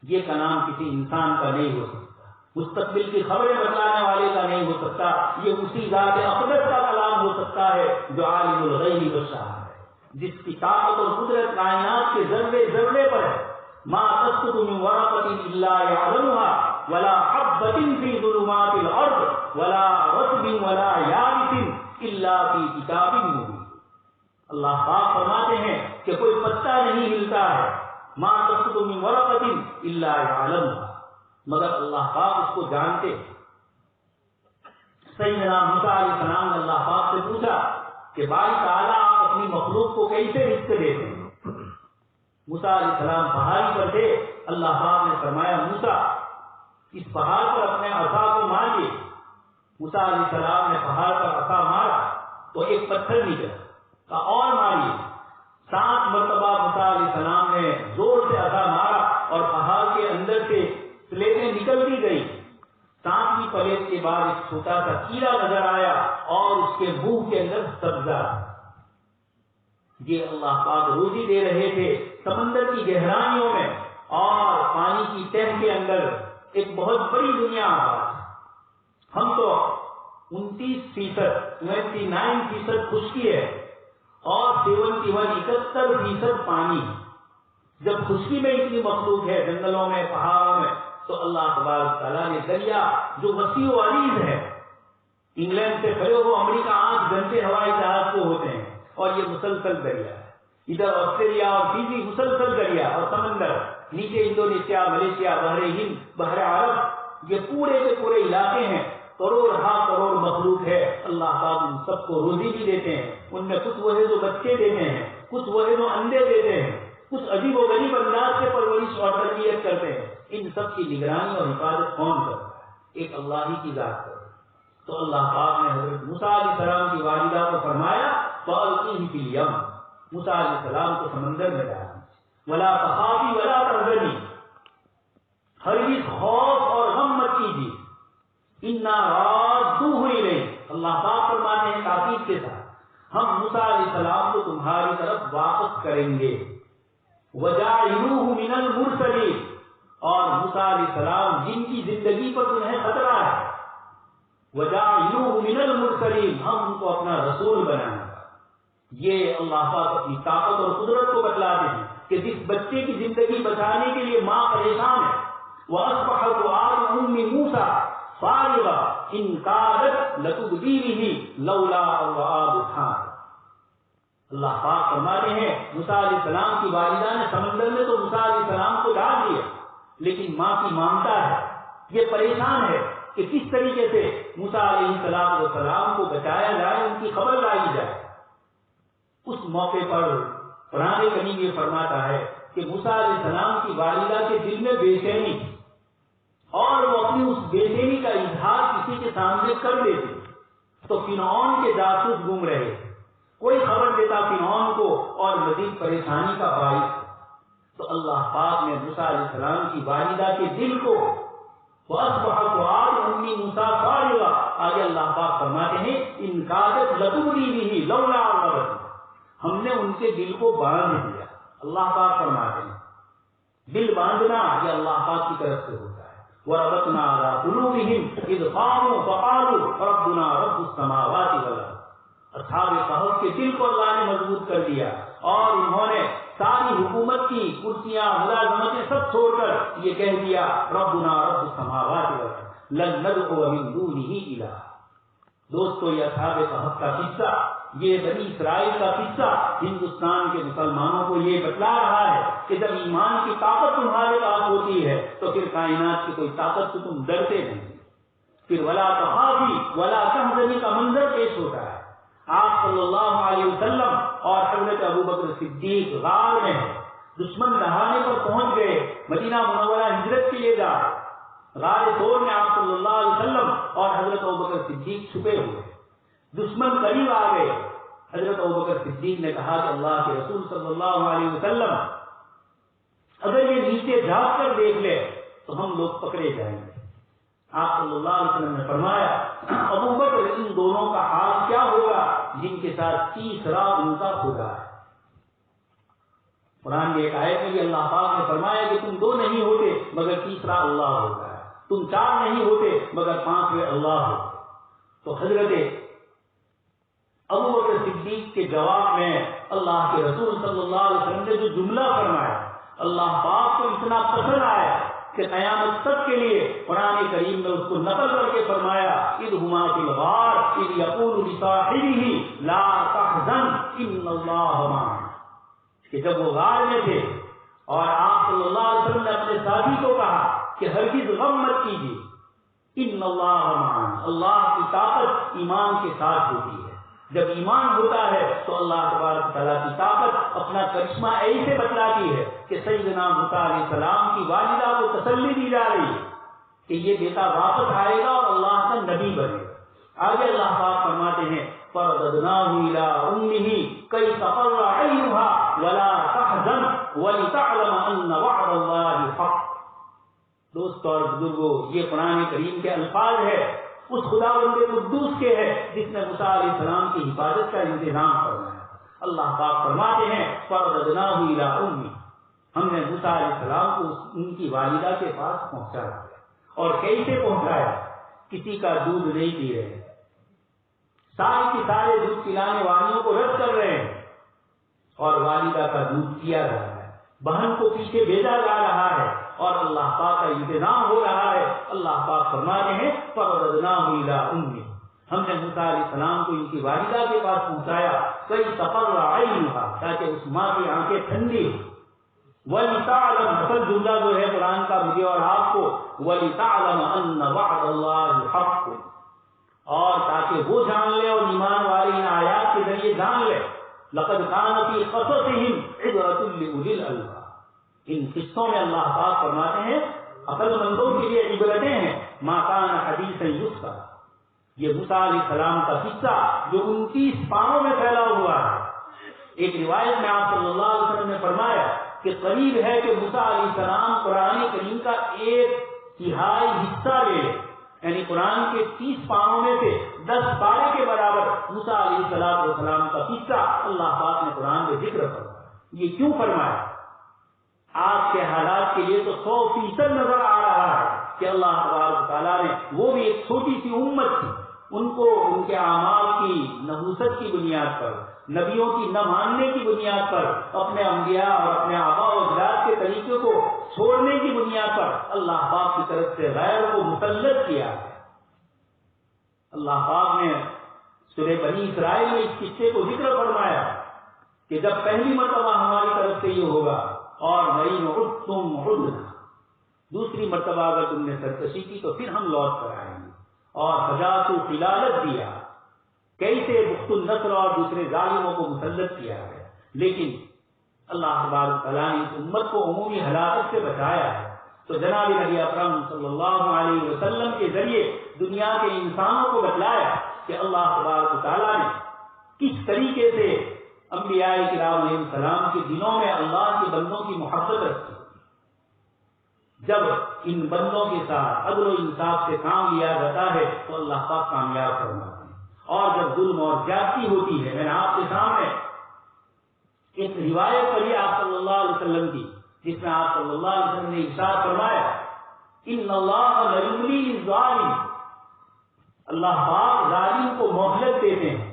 یہ کا نام کسی انسان کا نہیں ہو سکتا، مستقبل کی خبریں بتانے والے کا نہیں ہو سکتا، یہ اسی ذات اقدس کا کلام ہو سکتا ہے جو عالم الغیب والشہادہ ہے، جس کی طاقت اور قدرت کائنات کے ذرے ذرے پر ہے۔ ما تسقط من ورقة إلا يعلمها ولا حبة في ظلمات الأرض ولا رطب ولا يابس إلا في كتاب مبين۔ اللہ پاک فرماتے ہیں کہ کوئی پتا نہیں ہلتا ہے، ما تسقط من ورقة إلا يعلمها، مگر اللہ پاک اس کو جانتے۔ سیدنا موسیٰ علیہ السلام نے اللہ پاک سے پوچھا کہ باری تعالیٰ آپ اپنی مخلوق کو کیسے رزق دیتے ہیں؟ موسیٰ علیہ السلام پہاڑی پر تھے، اللہ پاک نے فرمایا موسیٰ اس پہاڑ پر اپنے عصا کو ماریے۔ موسیٰ علیہ السلام نے پہاڑ پر عصا مارا تو ایک پتھر نکلا، کہا اور ماریے۔ 7 مرتبہ موسیٰ علیہ السلام نے زور سے عصا مارا اور پہاڑ کے اندر سے پلیٹیں نکلتی گئی۔ 7ویں پلیٹ کے بعد ایک چھوٹا سا کیڑا نظر آیا اور اس کے منہ کے اندر سبزہ۔ یہ اللہ پاک روزی دے رہے تھے سمندر کی گہرائیوں میں اور پانی کی تہ کے اندر ایک بہت بڑی دنیا آباد۔ ہم تو 29% خشکی ہے اور 71 پانی۔ جب خشکی میں اتنی مخلوق ہے جنگلوں میں پہاڑوں میں، تو اللہ تبارک تعالیٰ نے دریا جو وسیع و عریض ہے، انگلینڈ سے کھڑے ہو امریکہ 8 گھنٹے ہوائی جہاز کو ہوتے ہیں اور یہ مسلسل دریا ہے، ادھر آسٹریلیا اور فیجی مسلسل دریا اور سمندر، نیچے انڈونیشیا، ملیشیا، بحر ہند، بحر عرب، یہ پورے کے پورے علاقے ہیں، کروڑ ہاں کروڑ مخلوق ہے۔ اللہ پاک ان سب کو روزی بھی دیتے ہیں، ان میں کچھ وہ ہے جو بچے دیتے ہیں، کچھ وہ ہے جو انڈے دیتے ہیں، کچھ عجیب و غریب انداز سے پرورش اور تربیت کرتے ہیں۔ ان سب کی نگرانی اور حفاظت کون کرتا ہے؟ ایک اللہ ہی کی ذات ہے۔ تو اللہ پاک نے حضرت موسیٰ علیہ السلام کی والدہ کو فرمایا فَأَلْقِيهِ فِي الْيَمِّ، موسیٰ علیہ السلام کو سمندر میں ڈال دیجیے۔ وَلَا تَخَافِي وَلَا تَحْزَنِي، ہرگز خوف اور غم مت کیجیے۔ إِنَّا رَادُّوهُ إِلَيْكِ، اللہ پاک فرماتے ہیں تاکید کے ساتھ ہم موسیٰ علیہ السلام کو تمہاری طرف واپس کریں گے۔ وَجَاعِلُوهُ مِنَ الْمُرْسَلِينَ، اور موسیٰ علیہ السلام جن کی زندگی پر تمہیں خطرہ ہے، وَجَاعِلُوهُ مِنَ الْمُرْسَلِينَ، ہم ان کو اپنا رسول بنائیں گے۔ یہ اللہ پاک اپنی طاقت اور قدرت کو بتلاتے ہیں کہ جس بچے کی زندگی بچانے کے لیے ماں پریشان ہے، وَأَصْبَحَ فُؤَادُ أُمِّ مُوسَىٰ فَارِغًا إِن كَادَتْ لَتُبْدِي بِهِ لَوْلَا أَن رَأَىٰ بُرْهَانَ۔ اللہ پاک فرماتے ہیں موسیٰ علیہ السلام کی والدہ نے سمندر میں تو موسیٰ علیہ السلام کو ڈال دیا، لیکن ماں کی ممتا ہے، یہ پریشان ہے کہ کس طریقے سے موسیٰ علیہ السلام کو بچایا جائے، ان کی خبر لائی جائے۔ اس موقع پر قرآن کریم یہ فرماتا ہے کہ موسیٰ علیہ السلام کی والدہ کے دل میں بے چینی تھی اور وہ اپنی اس بے چینی کا اظہار کسی کے سامنے کر دیتی تو فرعون کے جاسوس گھوم رہے، کوئی خبر دیتا فرعون کو اور مزید پریشانی کا باعث۔ تو اللہ پاک نے موسیٰ علیہ السلام کی والدہ کے دل کو وَأَصْبَحَ فُؤَادُ أُمِّ مُوسَىٰ فَارِغًا، آگے اللہ پاک فرماتے ہیں إِنْ كَادَتْ لَتُبْدِي بِهِ لَوْلَا أَن رَّبَطْنَا، ہم نے ان کے دل کو باندھ دیا۔ اللہ پاک فرماتے ہیں دل باندھنا یہ اللہ پاک کی طرف سے ہوتا ہے۔ وَرَبَطْنَا عَلَىٰ قُلُوبِهِمْ إِذْ قَامُوا فَقَالُوا رَبُّنَا رَبُّ السَّمَاوَاتِ وَالْأَرْضِ، اصحاب کہف کے دل کو اللہ نے مضبوط کر دیا اور انہوں نے ساری حکومت کی کرسیاں ملازمتیں سب چھوڑ کر یہ کہہ دیا ربنا رب السماوات والارض لن ندعو من دونه الہ۔ دوستو یہ اصحاب کہف کا قصہ، یہ بنی اسرائیل کا قصہ ہندوستان کے مسلمانوں کو یہ بتلا رہا ہے کہ جب ایمان کی طاقت تمہارے پاس ہوتی ہے تو پھر کائنات کی کوئی طاقت سے تم ڈرتے نہیں، پھر ولا تخافی ولا تحزنی کا منظر پیش ہوتا ہے۔ آپ صلی اللہ علیہ وسلم اور حضرت ابوبکر صدیق غار میں دشمن دہانے پر پہنچ گئے، مدینہ منورہ ہجرت کے لیے جا غار طور میں آپ صلی اللہ علیہ وسلم اور حضرت ابوبکر صدیق چھپے ہوئے، دشمن قریب آ گئے۔ حضرت ابوبکر صدیق نے کہا کہ اللہ کے رسول صلی اللہ علیہ وسلم اگر یہ نیچے جھانک کر دیکھ لے تو ہم لوگ پکڑے جائیں گے۔ آپ صلی اللہ علیہ وسلم نے فرمایا ابوبکر ان دونوں کا حال کیا ہوگا جن کے ساتھ تیسرا ان کا خدا ہے۔ قرآن کی ایک آیت میں بھی اللہ پاک نے فرمایا کہ تم دو نہیں ہوتے مگر تیسرا اللہ ہوتا ہے، تم چار نہیں ہوتے مگر پانچویں اللہ ہوتے۔ تو حضرت ابوبکر صدیق کے جواب میں اللہ کے رسول صلی اللہ علیہ وسلم نے جو جملہ فرمایا اللہ پاک کو اتنا پسند آیا کہ قیامت تک کے لیے قرآن کریم نے اس کو نقل کر کے فرمایا اذ ہما فی الغار اذ یقول لصاحبہ لا تحزن ان اللہ معنا، کہ جب وہ غار میں تھے اور آپ صلی اللہ علیہ وسلم نے اپنے ساتھی کو کہا کہ ہرگز غم مت کیجیے، ان اللہ معنا، اللہ کی طاقت ایمان کے ساتھ ہوتی ہے۔ جب ایمان ہوتا ہے تو اللہ تبارک تعالیٰ کی طاقت اپنا کرشمہ ایسے بتلاتی ہے کہ سیدنا موسیٰ علیہ السلام کی والدہ کو تسلی دی جا رہی ہے کہ یہ بیٹا واپس آئے گا اور اللہ کا نبی بنے گا۔ آگے اللہ پاک فرماتے ہیں فَرَدَدْنَاهُ إِلَىٰ أُمِّهِ كَيْ تَقَرَّ عَيْنُهَا وَلَا تَحْزَنَ وَلِتَعْلَمَ أَنَّ وَعْدَ اللَّهِ حَقٌّ۔ دوستو اور بزرگو، یہ قرآن کریم کے الفاظ ہے اس خداوند قدوس کے ہے جس نے موسیٰ علیہ السلام کی حفاظت کا انتظام فرمایا۔ اللہ پاک فرماتے ہیں فَرَدَدْنَاهُ إِلَىٰ أُمِّهِ، ہم نے موسیٰ علیہ السلام کو ان کی والدہ کے پاس پہنچا دیا۔ اور کیسے پہنچایا؟ کسی کا دودھ نہیں پی رہے، سارے کے سارے دودھ پلانے والیوں کو رد کر رہے ہیں اور والدہ کا دودھ پیا جا رہا ہے، بہن کو پیچھے بھیجا جا رہا ہے اور اللہ پاک کا انتظام ہو رہا ہے۔ اللہ پاک فرماتے ہیں فَرَدَدْنَاهُ إِلَىٰ أُمِّهِ، ہم نے موسیٰ علیہ السلام کو ان کی والدہ کے پاس پہنچایا كَيْ تَقَرَّ عَيْنُهَا، تاکہ اس ماں کی آنکھیں ٹھنڈی ہو۔ وَلِتَعْلَمَ، اصل جملہ جو ہے قرآن کا مجھے اور آپ کو وَلِتَعْلَمَ أَنَّ وَعْدَ اللَّهِ حَقٌّ، اور تاکہ وہ جان لے اور ایمان والے ان آیات کے ذریعے جان لے لَقَدْ كَانَ فِي قَصَصِهِمْ عِبْرَةٌ لِأُولِي الْأَلْبَابِ، ان قصوں میں اللہ پاک فرماتے ہیں عقل مندوں کے لیے عبرتیں ہیں۔ مَا كَانَ حَدِيثًا يُفْتَرَىٰ، یہ موسیٰ علیہ السلام کا قصہ جو 29 پاروں میں پھیلا ہوا ہے۔ ایک روایت میں آپ صلی اللہ علیہ وسلم نے فرمایا کہ قریب ہے کہ موسیٰ علیہ السلام قرآن کریم کا 1/3 حصہ لے لیں، یعنی قرآن کے 30 پاروں میں سے 10 پارے کے برابر موسیٰ علیہ السلام کا قصہ اللہ پاک نے قرآن میں ذکر فرمایا۔ یہ کیوں فرمایا؟ آج کے حالات کے لیے تو 100% نظر آ رہا ہے کہ اللہ تبارک تعالیٰ نے وہ بھی ایک چھوٹی سی امت تھی، ان کو ان کے اعمال کی نحوست کی بنیاد پر، نبیوں کی نہ ماننے کی بنیاد پر، اپنے انبیاء اور اپنے آباء و اجداد کے طریقے کو چھوڑنے کی بنیاد پر اللہ پاک کی طرف سے غیر کو مسلط کیا ہے۔ اللہ پاک نے سورہ بنی اسرائیل میں اس قصے کو ذکر فرمایا کہ جب پہلی مرتبہ ہماری طرف سے یہ ہوگا اور وَإِنْ عُدْتُمْ عُدْنَا، دوسری مرتبہ اگر تم نے سرکشی کی تو پھر ہم لوٹ کر آئیں گے، اور فجاسوا خلالت دیا، کیسے بخت النصر اور دوسرے ظالموں کو مسلط کیا ہے، لیکن اللہ تبارک تعالیٰ نے اس امت کو عمومی ہلاکت سے بچایا ہے۔ تو جناب نبی اکرم صلی اللہ علیہ وسلم کے ذریعے دنیا کے انسانوں کو بتلایا کہ اللہ تبارک تعالیٰ نے کس طریقے سے انبیاء کرام علیہ السلام کے دلوں میں اللہ کے بندوں کی محبت رکھی۔ جب ان بندوں کے ساتھ عدل و انصاف سے کام لیا جاتا ہے تو اللہ پاک کامیاب فرماتے ہیں، اور جب ظلم اور زیادتی ہوتی ہے، میں نے آپ کے سامنے ایک روایت پڑھی آپ صلی اللہ علیہ وسلم کی، جس میں آپ صلی اللہ علیہ وسلم نے ارشاد فرمایا ان اللہ لیملی للظالم، اللہ پاک ظالم کو مہلت دیتے ہیں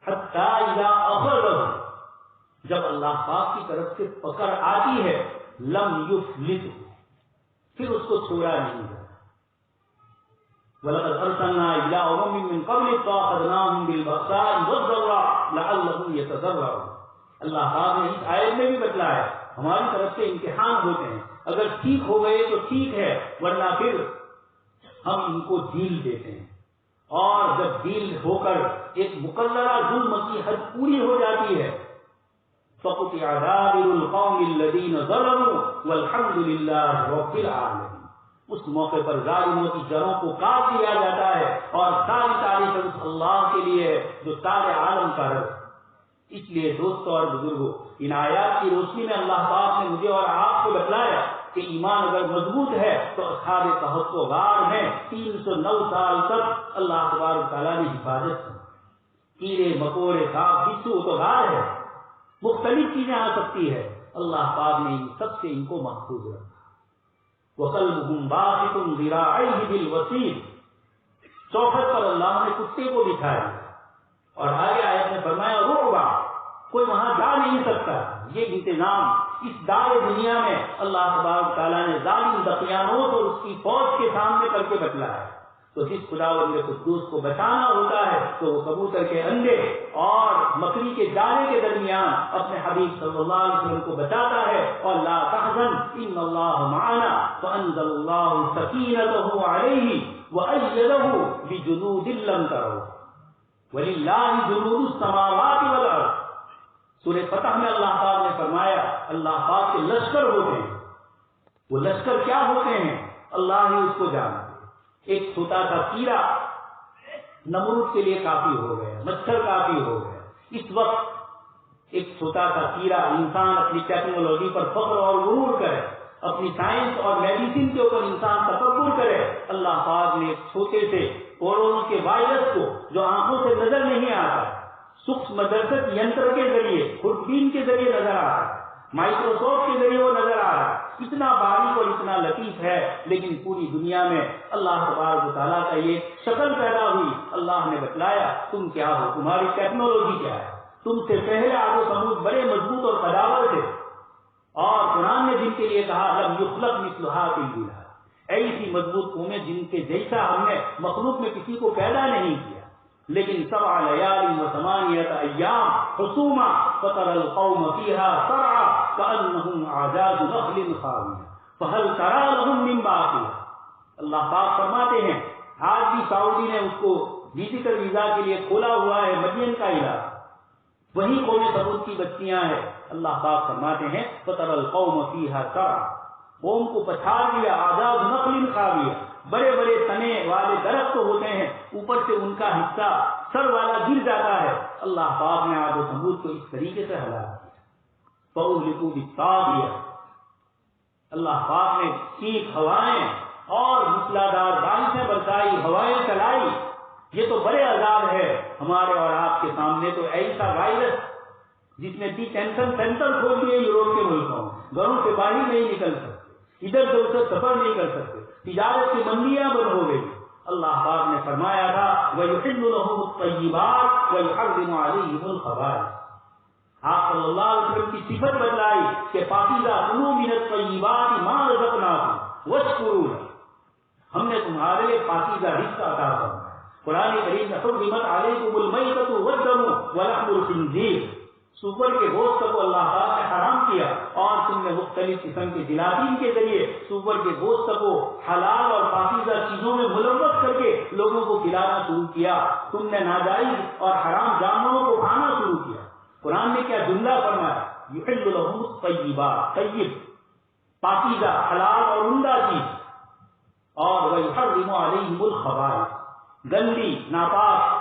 حتی اذا اخذہ، جب اللہ پاک کی طرف سے پکڑ آتی ہے لم یفلت، پھر اس کو چھوڑا نہیں جاتا۔ وَلَقَدْ أَرْسَلْنَا إِلَىٰ أُمَمٍ مِّن قَبْلِكَ فَأَخَذْنَاهُمْ بِالْبَأْسَاءِ وَالضَّرَّاءِ لَعَلَّهُمْ يَتَضَرَّعُونَ۔ اللہ پاک نے اس آیت میں بھی بتلایا ہماری طرف سے امتحان ہوتے ہیں، اگر ٹھیک ہو گئے تو ٹھیک ہے، ورنہ پھر ہم ان کو ڈھیل دیتے ہیں، اور جب ڈھیل ہو کر ایک مقررہ ظلم کی حد پوری ہو جاتی ہے فَقُطِعَ دَابِرُ الْقَوْمِ الَّذِينَ ظَلَمُوا وَالْحَمْدُ لِلَّهِ رَبِّ الْعَالَمِينَ۔ اس موقع پر ظالموں کی جڑوں کو کاٹ دیا جاتا ہے، اور ساری تعریف اس اللہ کے لیے ہے جو سارے عالم کا رب۔ اس لیے دوستوں اور بزرگوں، ان آیات کی روشنی میں اللہ پاک نے مجھے اور آپ کو بتلایا کہ ایمان اگر مضبوط ہے تو اصحاب کہف و غار میں 309 سال تک اللہ تبارک تعالیٰ نے حفاظت کی۔ کیڑے مکوڑے سانپ بچھو تو غار ہے، مختلف چیزیں آ سکتی ہے، اللہ پاک نے ان سب سے ان کو محفوظ رکھا۔ وَقَلْبُهُمْ بَاسِطٌ ذِرَاعَيْهِ بِالْوَسِيلِ، چوکھٹ پر اللہ نے کتے کو بٹھایا، اور آگے آیت میں فرمایا رعبا، کوئی وہاں جا نہیں سکتا۔ یہ انتظام اس دار دنیا میں اللہ تبارک تعالیٰ نے ظالم دقیانوس اور اس کی فوج کے سامنے کر کے بتلایا ہے۔ تو جس خداوند قدوس کو بچانا ہوتا ہے تو وہ کبوتر کے انڈے اور مکڑی کے جالے کے درمیان اپنے حبیب صلی اللہ علیہ وسلم کو بچاتا ہے، اور لا تحزن ان اللہ معنا فانزل اللہ سکینتہ علیہ وأیدہ بجنود لم تروا وللہ جنود السماوات والارض۔ سورہ فتح میں اللہ پاک نے فرمایا اللہ پاک کے لشکر ہوتے ہیں، وہ لشکر کیا ہوتے ہیں اللہ ہی اس کو جانتے۔ ایک چھوٹا سا کیڑا نمرود کے لیے کافی ہو گیا، مچھر کافی ہو گیا۔ اس وقت ایک چھوٹا سا کیڑا انسان اپنی ٹیکنالوجی پر فخر اور غرور کرے، اپنی سائنس اور میڈیسن کے اوپر انسان تکبر کرے، اللہ پاک نے ایک چھوٹے سے کورونا کے وائرس کو جو آنکھوں سے نظر نہیں آتا، سوکشم درشک ینتر کے ذریعے، خوربین کے ذریعے نظر آ رہا ہے، مائکروسکوپ کے ذریعے وہ نظر آ رہا ہے، اتنا باریک اور اتنا لطیف ہے، لیکن پوری دنیا میں اللہ تبارک و تعالیٰ کا یہ شکل پیدا ہوئی۔ اللہ نے بتلایا تم کیا ہو، تمہاری ٹیکنالوجی کیا ہے، تم سے پہلے عاد و ثمود بڑے مضبوط اور قداور تھے، اور قرآن نے جن کے لیے کہا لم یخلق مثلھا فی البلاد، ایسی مضبوط قومیں جن کے جیسا ہم نے مخلوق میں کسی کو پیدا نہیں کیا۔ لیکن 7 لیال و 8 ایام حسوما فترى القوم فيها صرعى كأنهم اعجاز نخل خاوية فهل ترى لهم من باقية۔ اللہ پاک فرماتے ہیں آج بھی سعودی نے اس کو وزٹر ویزا کے لیے کھولا ہوا ہے، مدین کا علاقہ، وہی قوم ثمود کی بستیاں ہیں۔ اللہ پاک فرماتے ہیں فترى القوم فيها صرعى، قوم کو پچھاڑ دیا، اعجاز نخل خاوية، بڑے بڑے تنے والے درخت ہوتے ہیں، اوپر سے ان کا حصہ سر والا گر جاتا ہے۔ اللہ پاک نے عاد و ثمود کو اس طریقے سے ہلاک کیا۔ فَأُهْلِكُوا بِالطَّاغِيَةِ، اللہ پاک نے چیخ ہوائیں اور موسلادھار بارشیں برسائی، ہوائیں چلائی۔ یہ تو بڑے عذاب ہے ہمارے اور آپ کے سامنے۔ تو ایسا وائرس جس نے ڈیٹینشن سینٹر کھول دیے یوروپ کے ملکوں میں، گھروں سے باہر نہیں نکل سکتے، ادھر ادھر سے سفر نہیں کر سکتے، تجارت کی منڈیاں بند ہو گئی۔ اللہ پاک نے فرمایا تھا وَيُحِلُّ لَهُمُ الطَّيِّبَاتِ وَيُحَرِّمُ عَلَيْهِمُ الْخَبَائِثَ۔ آپ صلی اللہ علیہ وسلم کی صفت بتلائی کہ پاکیزہ کلوا من الطیبات ما رزقناکم واشکروا لہ، ہم نے تمہارے لیے پاکیزہ رزق عطا فرمایا۔ قرآن کریم میں حرمت علیکم المیتۃ والدم ولحم الخنزیر، سور کے گوشت کو اللہ تعالیٰ نے حرام کیا اور تم نے مختلف قسم کے جلاٹین کے ذریعے سور کے گوشت کو حلال اور پاکیزہ چیزوں میں ملوث کر کے لوگوں کو کھلانا شروع کیا. تم نے ناجائز اور حرام جانوروں کو کھانا شروع کیا. قرآن نے کیا جملہ فرمایا؟ یحل لهم الطیبات، طیب پاکیزہ حلال اور عمدہ چیز، اور ویحرم علیہم الخبائث گندی ناپاک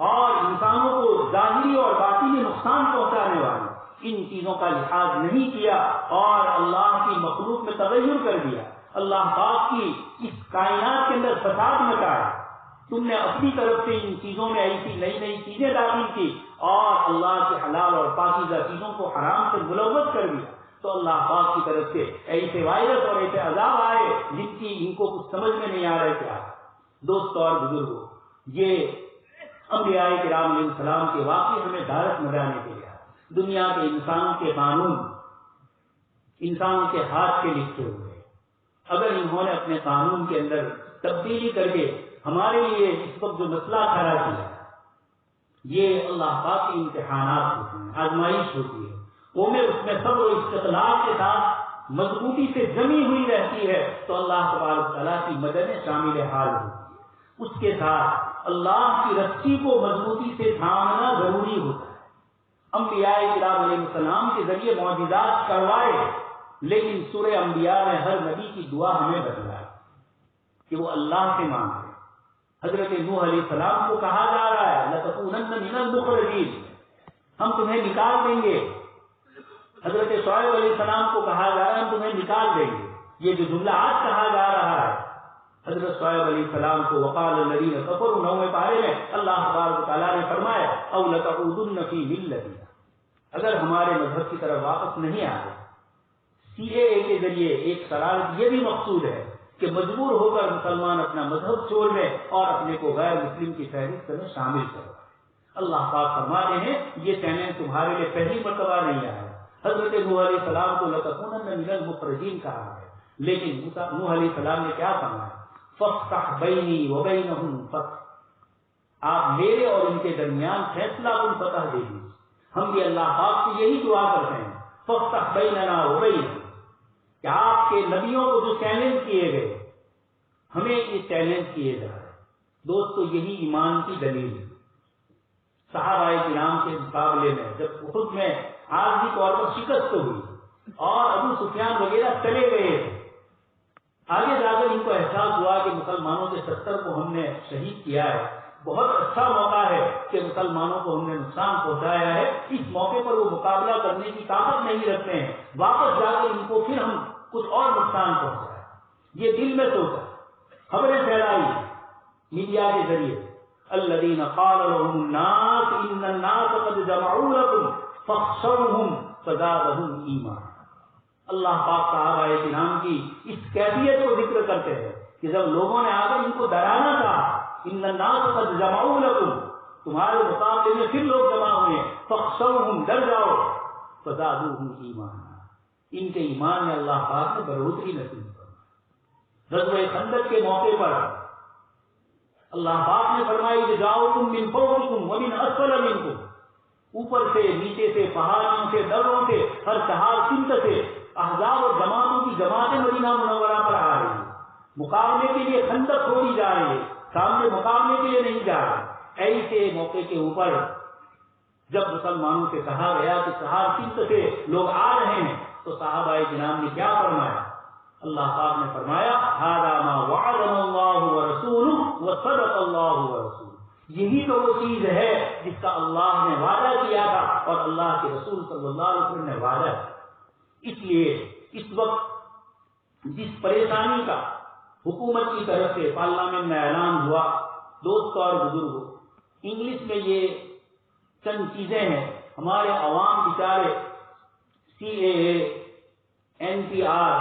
اور انسانوں کو ظاہری اور باطنی نقصان پہنچانے والی ان چیزوں کا لحاظ نہیں کیا اور اللہ کی مخلوق میں تغیر کر دیا. اللہ پاک کی اس کائنات کے اندر فساد مچایا. تم نے اپنی طرف سے ان چیزوں میں ایسی نئی نئی چیزیں داخل کی اور اللہ کے حلال اور پاکیزہ چیزوں کو حرام سے ملوث کر دیا. تو اللہ پاک کی طرف سے ایسے وائرس اور ایسے عذاب آئے جن کی ان کو کچھ سمجھ میں نہیں آ رہے کیا. دوستو اور بزرگوں، یہ انبیاء کرام علیہ السلام کے واقعے ہمیں دعوت مدانے کے لیے دنیا کے انسان کے قانون انسان کے ہاتھ کے لکھے ہوئے، اگر انہوں نے اپنے قانون کے اندر تبدیلی کر کے ہمارے لیے اس وقت جو مسئلہ کھڑا کیا، یہ اللہ پاک کے امتحانات ہوتے ہیں، آزمائش ہوتی ہے. قومیں اس میں صبر و استقلال کے ساتھ مضبوطی سے جمی ہوئی رہتی ہے تو اللہ تبارک تعالیٰ کی مدد شامل حال ہوتی ہے. اس کے ساتھ اللہ کی رسی کو مضبوطی سے تھامنا ضروری ہوتا ہے. انبیاء کرام علیہ السلام کے ذریعے معجزات کروائے، لیکن سورہ انبیاء میں ہر نبی کی دعا ہمیں بتلائے کہ وہ اللہ سے مانگے. حضرت نوح علیہ السلام کو کہا جا رہا ہے لَتَكُونَنَّ مِنَ الْمُخْرَجِينَ، ہم تمہیں نکال دیں گے. حضرت شعیب علیہ السلام کو کہا جا رہا ہے ہم تمہیں نکال دیں گے. یہ جو جملہ آج کہا جا رہا ہے حضرت شعیب علیہ السلام کو وقال الذین کفروا 9ویں پارے میں اللہ تبارک تعالیٰ نے فرمایا او لتعودن فی ملتنا، اگر ہمارے مذہب کی طرف واپس نہیں آئے. CAA کے ذریعے ایک شرارت یہ بھی مقصود ہے کہ مجبور ہو کر مسلمان اپنا مذہب چھوڑ لے اور اپنے کو غیر مسلم کی فہرست میں شامل کرے. اللہ پاک فرماتے ہیں یہ چیلنج تمہارے لیے پہلی مرتبہ نہیں آیا. حضرت نوح علیہ السلام کو لتکونن من المخرجین کہا ہے، لیکن نوح علیہ السلام نے کیا فرمایا؟ فافتح بینی وبینہم فتح، آپ میرے اور ان کے درمیان فیصلہ کن فتح دے دیجیے. ہم بھی اللہ پاک سے یہی دعا کرتے ہیں فافتح بیننا وبینہم، کہ آپ کے نبیوں کو جو چیلنج کیے گئے ہمیں یہ چیلنج کیے جا رہے. دوستو یہی ایمان کی دلیل ہے. صحابہ کرام کے مقابلے میں جب احد میں عارضی طور پر شکست ہوئی اور ابو سفیان وغیرہ چلے گئے تھے، آگے جا کر ان کو احساس ہوا کہ مسلمانوں کے 70 کو ہم نے شہید کیا ہے، بہت اچھا موقع ہے کہ مسلمانوں کو ہم نے نقصان پہنچایا ہے، اس موقع پر وہ مقابلہ کرنے کی طاقت نہیں رکھتے ہیں، واپس جا کر ان کو پھر ہم کچھ اور نقصان پہنچائیں. یہ دل میں سوچا، خبریں پھیلائی میڈیا کے ذریعے الذین قال لهم الناس ان الناس قد جمعوا لكم فاخشوهم فزادهم ایمانا. اللہ پاک صحابہ کرام کی اس کیفیت کو ذکر کرتے ہیں کہ جب لوگوں نے آ کر ان کو ڈرانا تھا ان الناس قد جمعوا لكم، تمہارے مقابلے میں پھر لوگ جمع ہوئے، فاخشوهم ڈر جاؤ، فزادوهم ایمانا، ان کے ایمان میں اللہ پاک نے بڑھوتری نصیب فرمائی. غزوہ خندق کے موقع پر اللہ پاک نے فرمائی کہ جاؤکم من فوقکم ومن اسفل منکم، اوپر سے نیچے سے پہاڑوں سے دروں سے ہر چہار سمت سے احزاب اور جماعتوں کی جماعتیں مدینہ منورہ پر آ رہی ہیں. مقابلے کے لیے خندق کھودی جا رہی ہے، سامنے مقابلے کے لیے نہیں جا رہے. ایسے موقع کے اوپر جب مسلمانوں سے کہا گیا کہ چہار سمت سے لوگ آ رہے ہیں تو صحابہ کرام نے کیا فرمایا؟ اللہ پاک نے فرمایا ھذا ما وعدنا اللہ ورسولہ وصدق اللہ ورسولہ، یہی تو وہ چیز ہے جس کا اللہ نے وعدہ کیا تھا اور اللہ کے رسول صلی اللہ علیہ وسلم نے وعدہ کیا. اس لیے اس وقت جس پریشانی کا حکومت کی طرف سے پارلیمنٹ میں اعلان ہوا، دوستوں اور بزرگوں، انگلش میں یہ چند چیزیں ہیں، ہمارے عوام بیچارے CAA NPR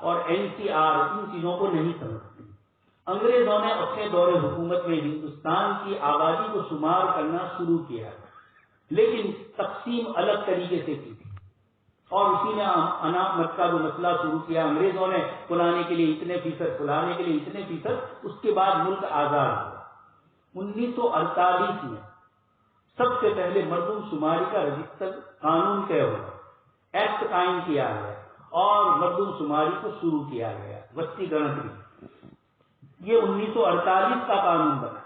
اور NCR ان چیزوں کو نہیں سمجھتے. انگریزوں نے اپنے دور حکومت میں ہندوستان کی آبادی کو شمار کرنا شروع کیا، لیکن تقسیم الگ طریقے سے کی تھی اور اسی نے اناپمت کا جو مسئلہ شروع کیا. انگریزوں نے فلانے کے لیے اتنے فیصد، فلانے کے لیے اتنے فیصد، اس کے بعد ملک آزاد ہوا. 1948 میں سب سے پہلے مردم شماری کا رجسٹر قانون طے ہوا، ایکٹ قائم کیا گیا اور مردم شماری کو شروع کیا گیا، وسطی گنتری۔ یہ 1948 کا قانون بنا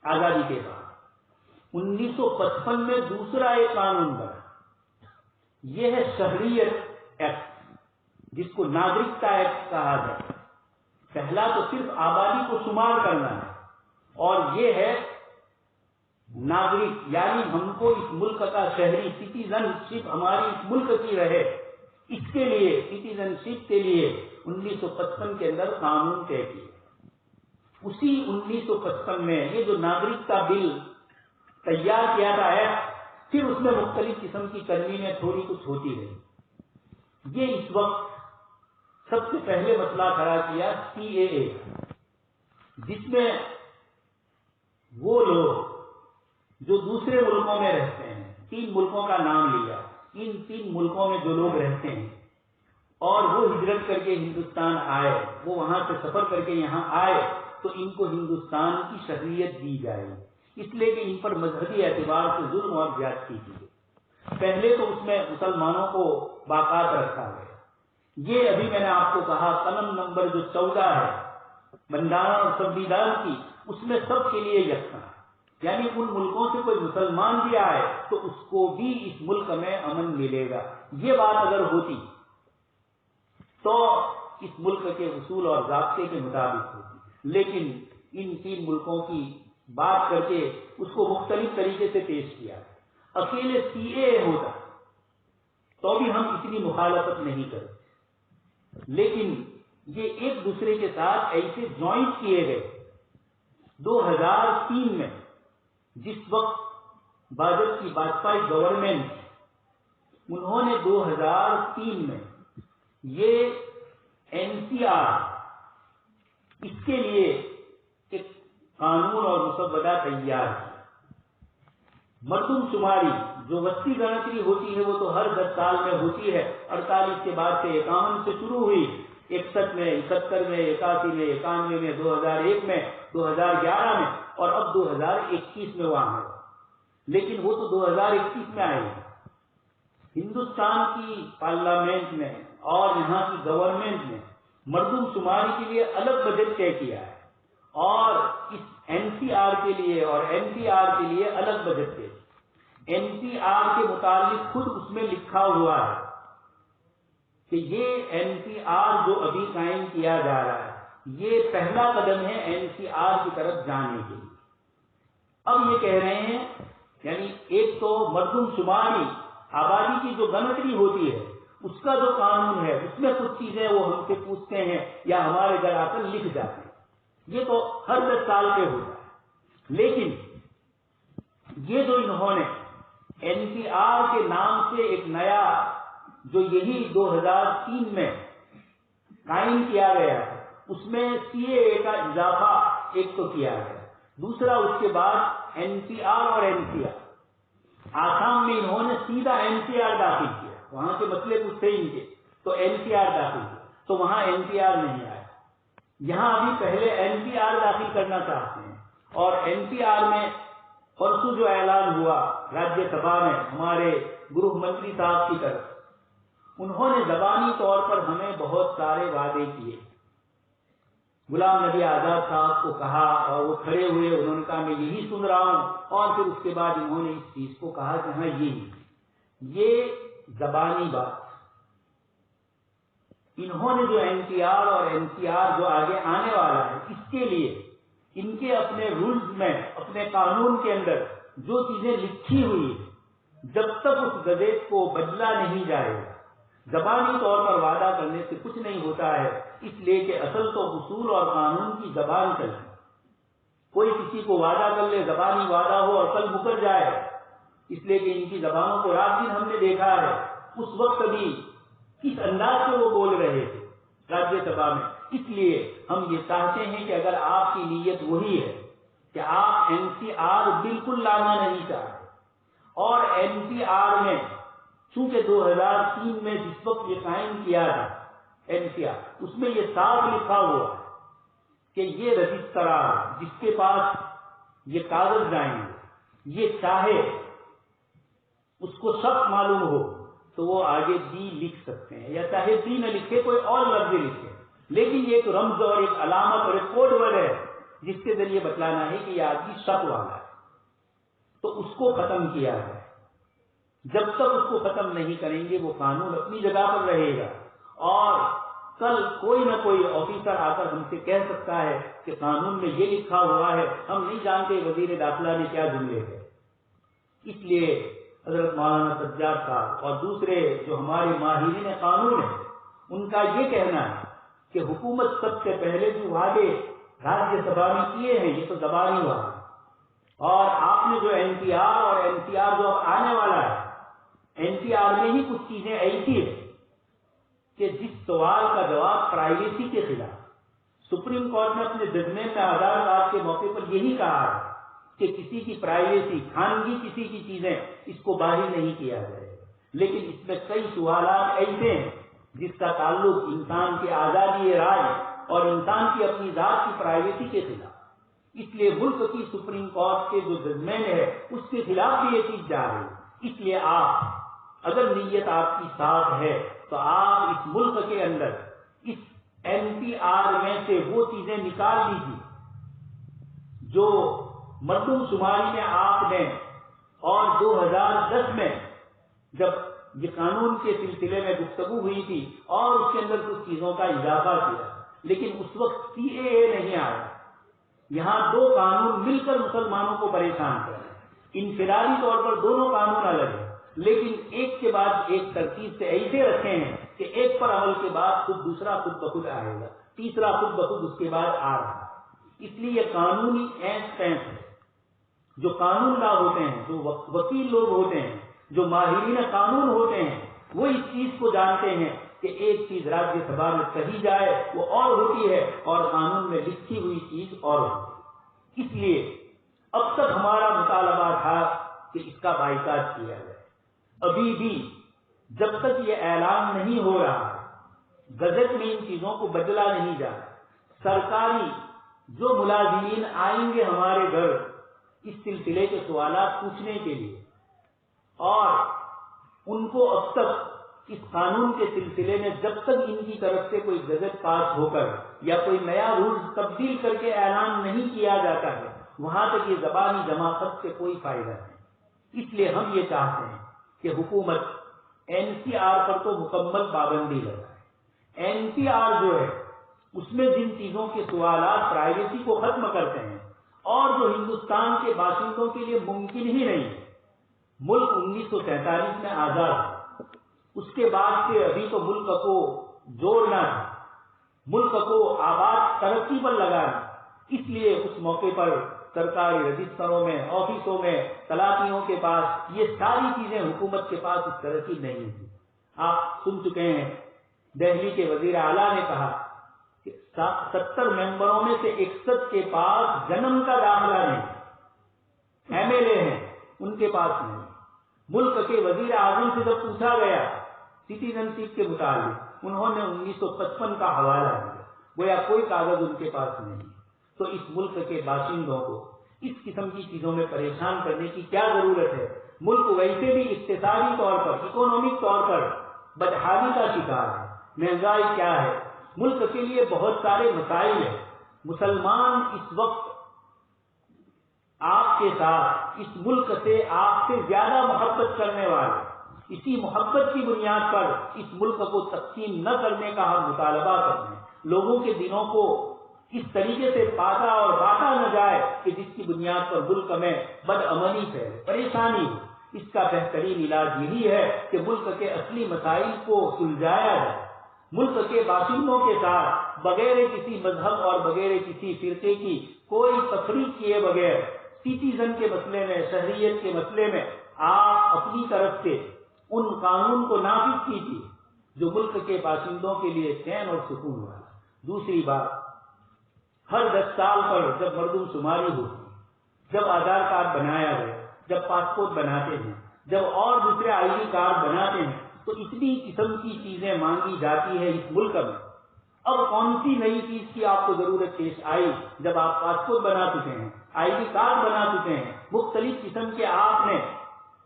آزادی کے بعد۔ 1955 میں دوسرا ایک قانون بنا، یہ ہے شہریت ایکٹ، جس کو ناگرکتا ایکٹ کہا جائے۔ پہلا تو صرف آبادی کو شمار کرنا ہے، اور یہ ہے ناگرک، یعنی ہم کو اس ملک کا شہری، سٹیزن شپ ہماری اس ملک کی رہے، اس کے لیے سٹیزن شپ کے لیے 1955 کے اندر قانون طے کیا۔ اسی 1955 میں یہ جو ناگرکتا بل تیار کیا تھا ہے، پھر اس میں مختلف قسم کی ترمیمیں تھوڑی کچھ ہوتی رہی۔ یہ اس وقت سب سے پہلے مسئلہ کھڑا کیا CAA، جس میں وہ لوگ جو دوسرے ملکوں میں رہتے ہیں، 3 ملکوں کا نام لیا، ان 3 ملکوں میں جو لوگ رہتے ہیں اور وہ ہجرت کر کے ہندوستان آئے، وہ وہاں سے سفر کر کے یہاں آئے، تو ان کو ہندوستان کی شہریت دی جائے، اس لیے کہ ان پر مذہبی اعتبار سے ظلم اور زیادتی کی گئی۔ پہلے تو اس میں مسلمانوں کو باقاعدہ رکھا گیا۔ یہ ابھی میں نے آپ کو کہا قلم نمبر جو 14 ہے بندھان اور سنویدھان کی، اس میں سب کے لیے یکساں ہے، یعنی ان ملکوں سے کوئی مسلمان بھی آئے تو اس کو بھی اس ملک میں امن ملے گا۔ یہ بات اگر ہوتی تو اس ملک کے اصول اور ضابطے کے مطابق ہوتی، لیکن ان 3 ملکوں کی بات کر کے اس کو مختلف طریقے سے پیش کیا۔ اکیلے CAA ہوتا تو بھی ہم اتنی مخالفت نہیں کرتے، لیکن یہ ایک دوسرے کے ساتھ ایسے جوائنٹ کیے گئے۔ 2003 میں جس وقت بھاجپا کی واجپئی گورنمنٹ، انہوں نے 2003 میں یہ NCR، اس کے لیے ایک قانون اور مسودہ تیار کیا۔ مردم شماری جو وسطی گنتری ہوتی ہے وہ تو ہر 10 سال میں ہوتی ہے، 48 کے بعد سے 51 سے شروع ہوئی، 61 میں، 71 میں، 81 میں، 91 میں، 2001 میں، 2011 میں، اور اب 2021 میں وہاں ہے۔ لیکن وہ تو 2021 میں آئے گی۔ ہندوستان کی پارلیمنٹ نے اور یہاں کی گورنمنٹ نے مردم شماری کے لیے الگ بجٹ طے کیا ہے، اور اس NCR کے لیے اور NPR کے لیے الگ بجٹ طے۔ NPR کے متعلق خود اس میں لکھا ہوا ہے کہ یہ NPR جو ابھی قائم کیا جا رہا ہے، یہ پہلا قدم ہے NCR کی طرف جانے کے لیے۔ اب یہ کہہ رہے ہیں، یعنی ایک تو مردم شماری آبادی کی جو گنتری ہوتی ہے اس کا جو قانون ہے، اس میں کچھ چیزیں وہ ہم سے پوچھتے ہیں یا ہمارے گھر آ کر لکھ جاتے ہیں، یہ تو ہر 10 سال پہ ہوتا ہے۔ لیکن یہ جو انہوں نے NPR کے نام سے ایک نیا، جو یہی 2003 میں قائم کیا گیا ہے، اس میں CAA کا اضافہ ایک تو کیا گیا، دوسرا اس کے بعد NPR اور NCR۔ آسام میں انہوں نے سیدھا NCR داخل کیا، وہاں کے مسئلے کچھ تھے ان کے، تو NCR داخل کیا، تو وہاں NPR نہیں آیا۔ یہاں ابھی پہلے NPR داخل کرنا چاہتے ہیں، اور NPR میں پرسوں جو اعلان ہوا راجیہ سبھا میں ہمارے گروہ منتری صاحب کی طرف، انہوں نے زبانی طور پر ہمیں بہت سارے وعدے کیے۔ غلام نبی آزاد صاحب کو کہا اور وہ کھڑے ہوئے، انہوں نے کہا میں یہی سن رہا ہوں، اور پھر اس کے بعد انہوں نے اس چیز کو کہا کہ ہاں یہ زبانی بات۔ انہوں نے جو NPR اور NCR جو آگے آنے والا ہے، اس کے لیے ان کے اپنے رولز میں، اپنے قانون کے اندر جو چیزیں لکھی ہوئی ہیں، جب تک اس گزٹ کو بدلا نہیں جائے گا، زبانی طور پر وعدہ کرنے سے کچھ نہیں ہوتا ہے، اس لیے کہ اصل تو اصول اور قانون کی زبان چلتی۔ کوئی کسی کو وعدہ کر لے، زبانی وعدہ ہو اور کل مکر جائے، اس لیے کہ ان کی زبانوں کو رات دن ہم نے دیکھا ہے، اس وقت بھی کس انداز سے وہ بول رہے تھے راجیہ سبھا میں۔ اس لیے ہم یہ چاہتے ہیں کہ اگر آپ کی نیت وہی ہے کہ آپ NCR بالکل لانا نہیں چاہتے، اور NCR میں چونکہ 2003 میں جس وقت یہ قائم کیا تھا NCR، اس میں یہ صاف لکھا ہوا ہے کہ یہ رجسٹرار جس کے پاس یہ کاغذ جائیں گے، یہ چاہے اس کو سخت معلوم ہو تو وہ آگے دی لکھ سکتے ہیں، یا چاہے دی نہ لکھے کوئی اور لفظ لکھے، لیکن یہ ایک رمز اور ایک علامت اور ایک کوڈ ورڈ ہے جس کے ذریعے بتلانا ہے کہ یہ آدمی شک والا ہے، تو اس کو ختم کیا ہے۔ جب تک اس کو ختم نہیں کریں گے وہ قانون اپنی جگہ پر رہے گا، اور کل کوئی نہ کوئی آفیسر آ کر ہم سے کہہ سکتا ہے کہ قانون میں یہ لکھا ہوا ہے، ہم نہیں جانتے وزیر داخلہ نے کیا جملے ہے۔ اس لیے حضرت مولانا سجاد صاحب اور دوسرے جو ہمارے ماہرین قانون ہیں ان کا یہ کہنا ہے کہ حکومت سب سے پہلے جو وعدے راجیہ سبھا میں کیے ہیں یہ تو زبانی وعدے، اور آپ نے جو این پی آر اور این سی آر جو اب آنے والا ہے، این پی آر میں ہی کچھ چیزیں ایسی ہیں کہ جس سوال کا جواب پرائیویسی کے خلاف، سپریم کورٹ نے اپنے ججمنٹ میں آدھار کارڈ کے موقع پر یہی کہا ہے کہ کسی کی پرائیویسی، خانگی کسی کی چیزیں، اس کو باہر نہیں کیا جائے گا، لیکن اس میں کئی سوالات ایسے ہیں جس کا تعلق انسان کی آزادی رائے اور انسان کی اپنی ذات کی پرائیویسی کے خلاف، اس لیے ملک کی سپریم کورٹ کے جو ججمنٹ ہے اس کے خلاف بھی یہ چیز جا رہی ہے۔ اس لیے آپ اگر نیت آپ کی صاف ہے تو آپ اس ملک کے اندر اس این پی آر میں سے وہ چیزیں نکال لیجیے جو مردم شماری میں آپ نے اور 2010 میں جب یہ قانون کے سلسلے میں گفتگو ہوئی تھی اور اس کے اندر کچھ چیزوں کا اضافہ کیا، لیکن اس وقت سی اے اے نہیں آیا۔ یہاں دو قانون مل کر مسلمانوں کو پریشان کر رہے ہیں، انفرادی طور پر دونوں قانون الگ ہیں، لیکن ایک کے بعد ایک ترتیب سے ایسے رکھے ہیں کہ ایک پر عمل کے بعد خود دوسرا خود بخود آئے گا، تیسرا خود بخود اس کے بعد آ رہا ہے۔ اس لیے یہ قانونی اینس پینس ہے۔ جو قانون داں ہوتے ہیں، جو وکیل لوگ ہوتے ہیں، جو ماہرین قانون ہوتے ہیں، وہ اس چیز کو جانتے ہیں کہ ایک چیز راجیہ سبھا میں کہی جائے وہ اور ہوتی ہے اور قانون میں لکھی ہوئی چیز اور ہوتی ہے۔ اس لیے اب تک ہمارا مطالبہ تھا کہ اس کا بائیکاٹ کیا جائے۔ ابھی بھی جب تک یہ اعلان نہیں ہو رہا، گزٹ میں ان چیزوں کو بدلا نہیں جا رہا، سرکاری جو ملازمین آئیں گے ہمارے گھر اس سلسلے کے سوالات پوچھنے کے لیے، اور ان کو اب تک اس قانون کے سلسلے میں جب تک ان کی طرف سے کوئی گزٹ پاس ہو کر یا کوئی نیا رول تبدیل کر کے اعلان نہیں کیا جاتا ہے، وہاں تک یہ زبانی جماعت سے کوئی فائدہ نہیں۔ اس لیے ہم یہ چاہتے ہیں کہ حکومت این سی آر پر تو مکمل پابندی لگائے۔ این سی آر جو ہے اس میں جن چیزوں کے سوالات پرائیویسی کو ختم کرتے ہیں اور جو ہندوستان کے باشندوں کے لیے ممکن ہی نہیں ہے۔ ملک 1947 میں آزاد ہے، اس کے بعد سے ابھی تو ملک کو جوڑنا ہے، ملک کو آباد ترقی پر لگانا، اس لیے اس موقع پر سرکاری رجسٹروں میں، آفسوں میں، تلاقیوں کے پاس یہ ساری چیزیں حکومت کے پاس اس طرح کی نہیں تھی۔ آپ سن چکے ہیں دہلی کے وزیر اعلیٰ نے کہا کہ 70 ممبروں میں سے 61 کے پاس جنم کا داخلہ نہیں، ایم ایل اے ہیں ان کے پاس نہیں۔ ملک کے وزیر اعظم سے جب پوچھا گیا سٹیزن شپ کے متعلق، انہوں نے 1955 کا حوالہ دیا، گویا کوئی کاغذ ان کے پاس نہیں۔ تو اس ملک کے باشندوں کو اس قسم کی چیزوں میں پریشان کرنے کی کیا ضرورت ہے؟ ملک ویسے بھی اقتصادی طور پر، اکنامک طور پر بدحالی کا شکار ہے، مہنگائی کیا ہے، ملک کے لیے بہت سارے مسائل ہیں۔ مسلمان اس وقت آپ کے ساتھ، اس ملک سے آپ سے زیادہ محبت کرنے والے، اسی محبت کی بنیاد پر اس ملک کو تقسیم نہ کرنے کا ہم مطالبہ کرتے ہیں۔ لوگوں کے دلوں کو اس طریقے سے پاتا اور باتا نہ جائے کہ جس کی بنیاد پر ملک میں بدامنی پھیلے، پریشانی ہو۔ اس کا بہترین علاج یہی ہے کہ ملک کے اصلی مسائل کو سلجھایا جائے، ملک کے باشندوں کے ساتھ بغیر کسی مذہب اور بغیر کسی فرقے کی کوئی تفریق کیے بغیر سٹیزن کے مسئلے میں، شہریت کے مسئلے میں آپ اپنی طرف سے ان قانون کو نافذ کیجیے جو ملک کے باشندوں کے لیے چین اور سکون والا۔ دوسری بات، ہر 10 سال پر جب مردم شماری ہوتی، جب آدھار کارڈ بنایا گیا، جب پاسپورٹ بناتے ہیں، جب اور دوسرے آئی ڈی کارڈ بناتے ہیں، تو اتنی قسم کی چیزیں مانگی جاتی ہے اس ملک میں۔ اب کون سی نئی چیز کی آپ کو ضرورت پیش آئی جب آپ پاسپورٹ بنا چکے ہیں، آئی ڈی کارڈ بنا چکے ہیں، مختلف قسم کے آپ نے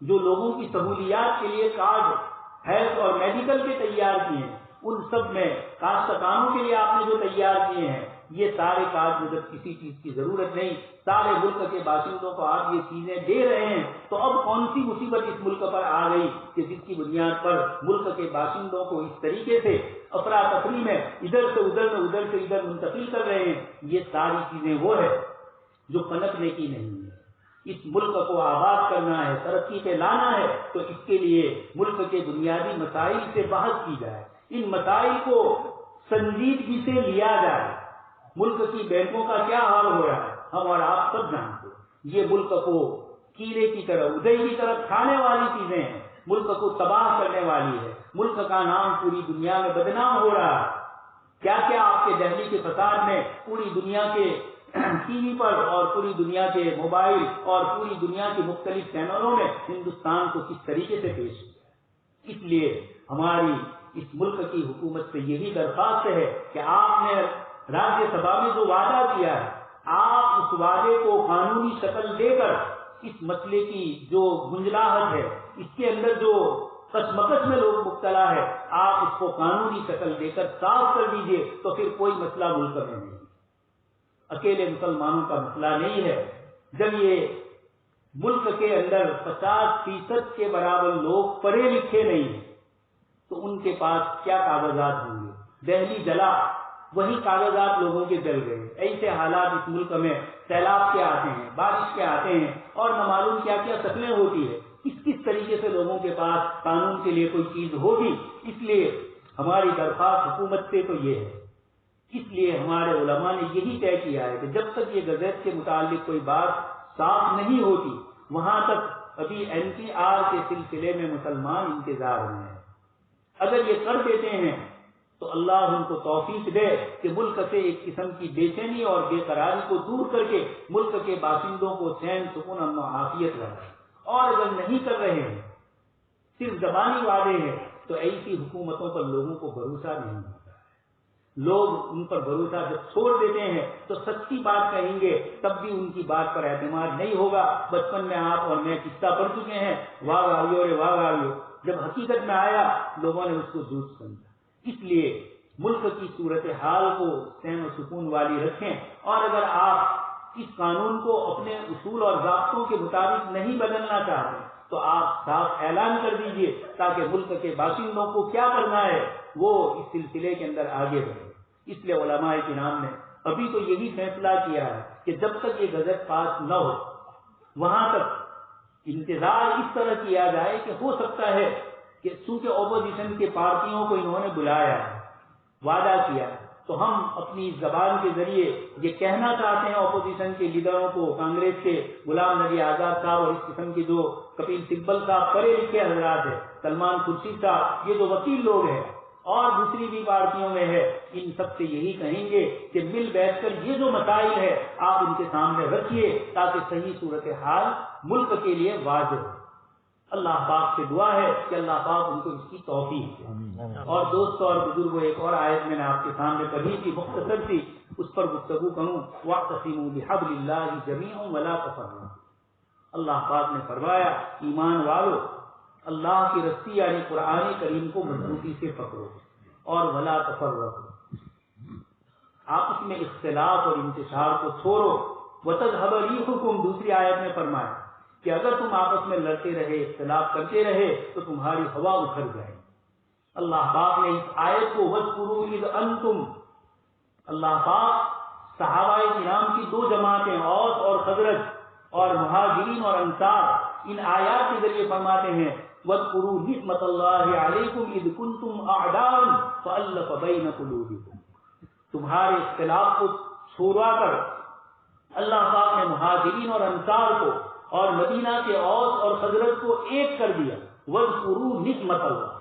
جو لوگوں کی سہولیات کے لیے کارڈ ہیلتھ اور میڈیکل کے تیار کیے ہیں، ان سب میں کاشتکاروں کے لیے آپ نے جو تیار کیے ہیں، یہ سارے کارڈ میں جب کسی چیز کی ضرورت نہیں، سارے ملک کے باشندوں کو آپ یہ چیزیں دے رہے ہیں، تو اب کون سی مصیبت اس ملک پر آ گئی کہ جس کی بنیاد پر ملک کے باشندوں کو اس طریقے سے افراتفری میں ادھر سے ادھر منتقل کر رہے ہیں؟ یہ ساری چیزیں وہ ہے جو پنپنے کی نہیں ہے۔ اس ملک کو آباد کرنا ہے، ترقی پہ لانا ہے، تو اس کے لیے ملک کے بنیادی مسائل سے بحث کی جائے، ان مسائل کو سنجیدگی سے لیا جائے۔ ملک کی بینکوں کا کیا حال ہو رہا ہے ہم اور آپ سب جانتے ہیں۔ یہ ملک کو کیڑے کی طرح، ادے کی طرح کھانے والی چیزیں ہیں، ملک کو تباہ کرنے والی ہے، ملک کا نام پوری دنیا میں بدنام ہو رہا ہے۔ کیا کیا آپ کے دہلی کے فساد میں پوری دنیا کے ٹی وی پر اور پوری دنیا کے موبائل اور پوری دنیا کے مختلف چینلوں میں ہندوستان کو کس طریقے سے پیش کیا۔ اس لیے ہماری اس ملک کی حکومت سے یہی درخواست ہے کہ آپ نے راجیہ سبھا میں جو وعدہ کیا ہے، آپ اس وعدے کو قانونی شکل دے کر اس مسئلے کی جو گنجلاہٹ ہے، اس کے اندر جو کشمکش میں لوگ مبتلا ہے، آپ اس کو قانونی شکل دے کر صاف کر دیجئے، تو پھر کوئی مسئلہ ملک میں نہیں، اکیلے مسلمانوں کا مسئلہ نہیں ہے۔ جب یہ ملک کے اندر 50% کے برابر لوگ پڑھے لکھے نہیں ہیں تو ان کے پاس کیا کاغذات ہوں گے؟ دہلی جلا، وہی کاغذات لوگوں کے جل گئے۔ ایسے حالات اس ملک میں سیلاب کے آتے ہیں، بارش کے آتے ہیں، اور نہ معلوم کیا کیا شکلیں ہوتی ہے۔ کس طریقے سے لوگوں کے پاس قانون کے لیے کوئی چیز ہوگی؟ اس لیے ہماری درخواست حکومت سے تو یہ ہے۔ اس لیے ہمارے علماء نے یہی طے کیا ہے کہ جب تک یہ گزٹ کے متعلق کوئی بات صاف نہیں ہوتی، وہاں تک ابھی NPR کے سلسلے میں مسلمان انتظار میں ہیں۔ اگر یہ کر دیتے ہیں تو اللہ ان کو توفیق دے کہ ملک سے ایک قسم کی بے چینی اور بے قراری کو دور کر کے ملک کے باشندوں کو چین، سکون، امن و عافیت رہے۔ اور اگر نہیں کر رہے ہیں، صرف زبانی وعدے ہیں، تو ایسی حکومتوں پر لوگوں کو بھروسہ نہیں ہوتا ہے۔ لوگ ان پر بھروسہ جب چھوڑ دیتے ہیں تو سچی بات کہیں گے تب بھی ان کی بات پر اعتماد نہیں ہوگا۔ بچپن میں آپ اور میں قصہ پڑھ چکے ہیں، واہ آئیو رے واہ آئیو، جب حقیقت میں آیا لوگوں نے اس کو جھوٹ سمجھا۔ اس لیے ملک کی صورتحال کو چین و سکون والی رکھیں، اور اگر آپ اس قانون کو اپنے اصول اور ضابطوں کے مطابق نہیں بدلنا چاہتے تو آپ صاف اعلان کر دیجئے تاکہ ملک کے باشندوں کو کیا کرنا ہے وہ اس سلسلے کے اندر آگے بڑھے۔ اس لیے علماء کرام نے ابھی تو یہی فیصلہ کیا ہے کہ جب تک یہ گزٹ پاس نہ ہو وہاں تک انتظار اس طرح کیا جائے کہ ہو سکتا ہے کہ چونکہ اپوزیشن کے پارٹیوں کو انہوں نے بلایا ہے، وعدہ کیا ہے، تو ہم اپنی زبان کے ذریعے یہ کہنا چاہتے ہیں اپوزیشن کے لیڈروں کو، کانگریس کے غلام نبی آزاد صاحب اور اس قسم کے جو کپل سبل صاحب پڑھے لکھے حضرات ہیں، سلمان خورشید صاحب، یہ جو وکیل لوگ ہیں اور دوسری بھی پارٹیوں میں ہے، ان سب سے یہی کہیں گے کہ مل بیٹھ کر یہ جو مسائل ہے آپ ان کے سامنے رکھیے تاکہ صحیح صورتحال ملک کے لیے واضح ہو۔ اللہ پاک سے دعا ہے کہ اللہ پاک ان کو اس کی توفیق دے۔ اور دوستوں اور بزرگوں، ایک اور آیت میں نے آپ کے سامنے پڑھی تھی، مختصر تھی، اس پر گفتگو کروں۔ وَاعْتَصِمُوا بِحَبْلِ اللَّهِ جَمِيعًا وَلَا تَفَرَّقُوا۔ اللہ پاک نے فرمایا ایمان والو، اللہ کی رسی یعنی قرآن کریم کو مضبوطی سے پکڑو، اور ولا تفرقوا، آپس میں اختلاف اور انتشار کو چھوڑو۔ وَتَذْهَبَ رِيحُكُمْ، دوسری آیت میں فرمایا کہ اگر تم آپس میں لڑتے رہے، اختلاف کرتے رہے تو تمہاری ہوا اکھڑ جائے۔ اللہ پاک نے اس آیت کو وَاذْكُرُوا إِذْ أَنْتُمْ، اللہ پاک صحابہ کرام کی دو جماعتیں، اوس اور خزرج اور مہاجرین اور انصار، ان آیات کے ذریعے فرماتے ہیں وَاذْكُرُوا نِعْمَةَ اللَّهِ عَلَيْكُمْ إِذْ كُنْتُمْ أَعْدَاءً فَأَلَّفَ بَيْنَ قُلُوبِكُمْ، تمہارے اختلاف کو چھوڑا کر اللہ پاک نے مہاجرین اور انصار کو اور مدینہ کے اوس اور خزرج کو ایک کر دیا۔ وَاذْكُرُوا نِعْمَةَ اللَّهِ،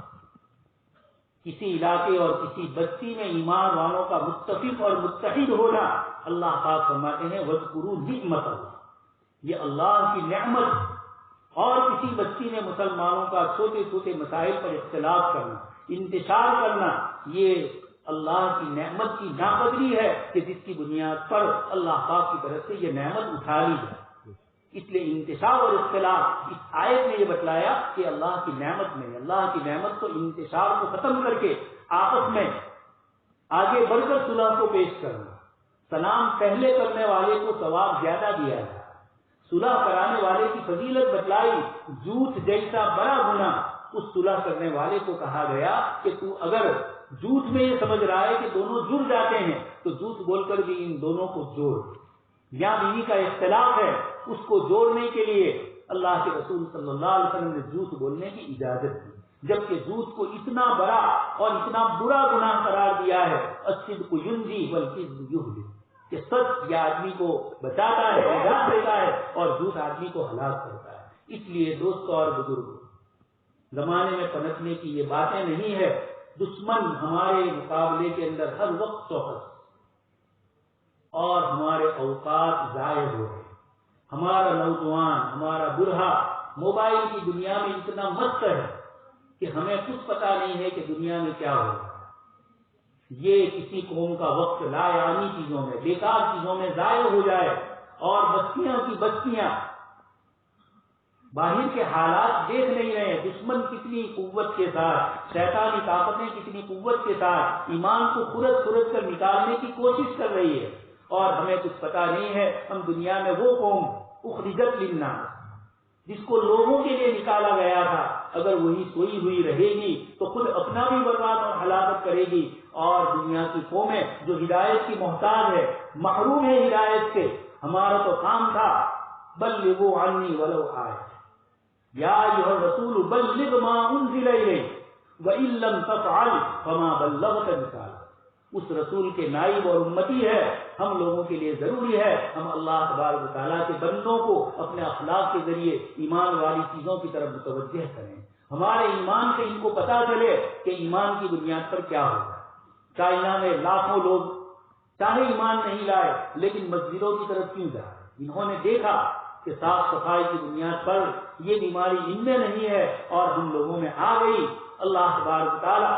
کسی علاقے اور کسی بستی میں ایمان والوں کا متفق اور متحد ہونا، اللہ پاک فرماتے ہیں وَاذْكُرُوا نِعْمَةَ اللَّهِ، یہ اللہ کی نعمت۔ اور کسی بستی میں مسلمانوں کا چھوٹے چھوٹے مسائل پر اختلاف کرنا، انتشار کرنا، یہ اللہ کی نعمت کی ناقدری ہے کہ جس کی بنیاد پر اللہ پاک کی طرف سے یہ نعمت اٹھا لی جائے۔ اس لیے انتشار اور اختلاف اس آیت میں یہ بتلایا کہ اللہ کی نعمت کو انتشار کو ختم کر کے آپس میں آگے بڑھ کر صلح کو پیش کرنا. سلام پہلے کرنے والے کو ثواب زیادہ دیا جائے. صلح کرانے والے کی فضیلت بتلائی. جھوٹ جیسا بڑا گناہ اس صلح کرنے والے کو کہا گیا کہ تو اگر جھوٹ میں یہ سمجھ رہا ہے کہ دونوں جڑ جاتے ہیں تو جھوٹ بول کر بھی ان دونوں کو جوڑ. یا بیوی کا اختلاف ہے اس کو جوڑنے کے لیے اللہ کے رسول صلی اللہ علیہ وسلم نے جھوٹ بولنے کی اجازت دی، جبکہ جھوٹ کو اتنا بڑا اور اتنا برا گناہ قرار دیا ہے. الصدق ینجی والکذب یہلک، کہ سچ یہ آدمی کو بچاتا ہے، نجات دیتا ہے، اور جھوٹ آدمی کو ہلاک کرتا ہے. اس لیے دوستوں اور بزرگوں، زمانے میں پنپنے کی یہ باتیں نہیں ہے. دشمن ہمارے مقابلے کے اندر ہر وقت چوکس اور ہمارے اوقات ضائع ہو رہے. ہمارا نوجوان، ہمارا بوڑھا موبائل کی دنیا میں اتنا مست ہے کہ ہمیں کچھ پتا نہیں ہے کہ دنیا میں کیا ہو رہا ہے. یہ کسی قوم کا وقت لا یعنی چیزوں میں، بیکار چیزوں میں ضائع ہو جائے، اور بستیاں کی بستیاں باہر کے حالات دیکھ نہیں رہے. دشمن کتنی قوت کے ساتھ، شیطانی طاقتیں کتنی قوت کے ساتھ ایمان کو کھرد کر نکالنے کی کوشش کر رہی ہے، اور ہمیں کچھ پتا نہیں ہے. ہم دنیا میں وہ قوم اخرجت للناس جس کو لوگوں کے لیے نکالا گیا تھا، اگر وہی سوئی ہوئی رہے گی تو خود اپنا بھی برباد اور ہلاکت کرے گی. اور دنیا کی قومیں جو ہدایت کی محتاج ہے، محروم ہے ہدایت سے، ہمارا تو کام تھا بلغوا عنی ولو آیہ، یا ایھا الرسول بلغ ما انزل الیک وان لم تفعل فما بلغت رسالتہ. اس رسول کے نائب اور امتی ہے. ہم لوگوں کے لیے ضروری ہے ہم اللہ تبارک و تعالیٰ کے بندوں کو اپنے اخلاق کے ذریعے ایمان والی چیزوں کی طرف متوجہ کریں. ہمارے ایمان سے ان کو پتا چلے کہ ایمان کی بنیاد پر کیا ہوگا. چائنا میں لاکھوں لوگ چاہے ایمان نہیں لائے لیکن مسجدوں کی طرف کیوں جائے؟ انہوں نے دیکھا کہ صاف صفائی کی بنیاد پر یہ بیماری ان میں نہیں ہے اور ہم لوگوں میں آ گئی. اللہ تبارک و تعالیٰ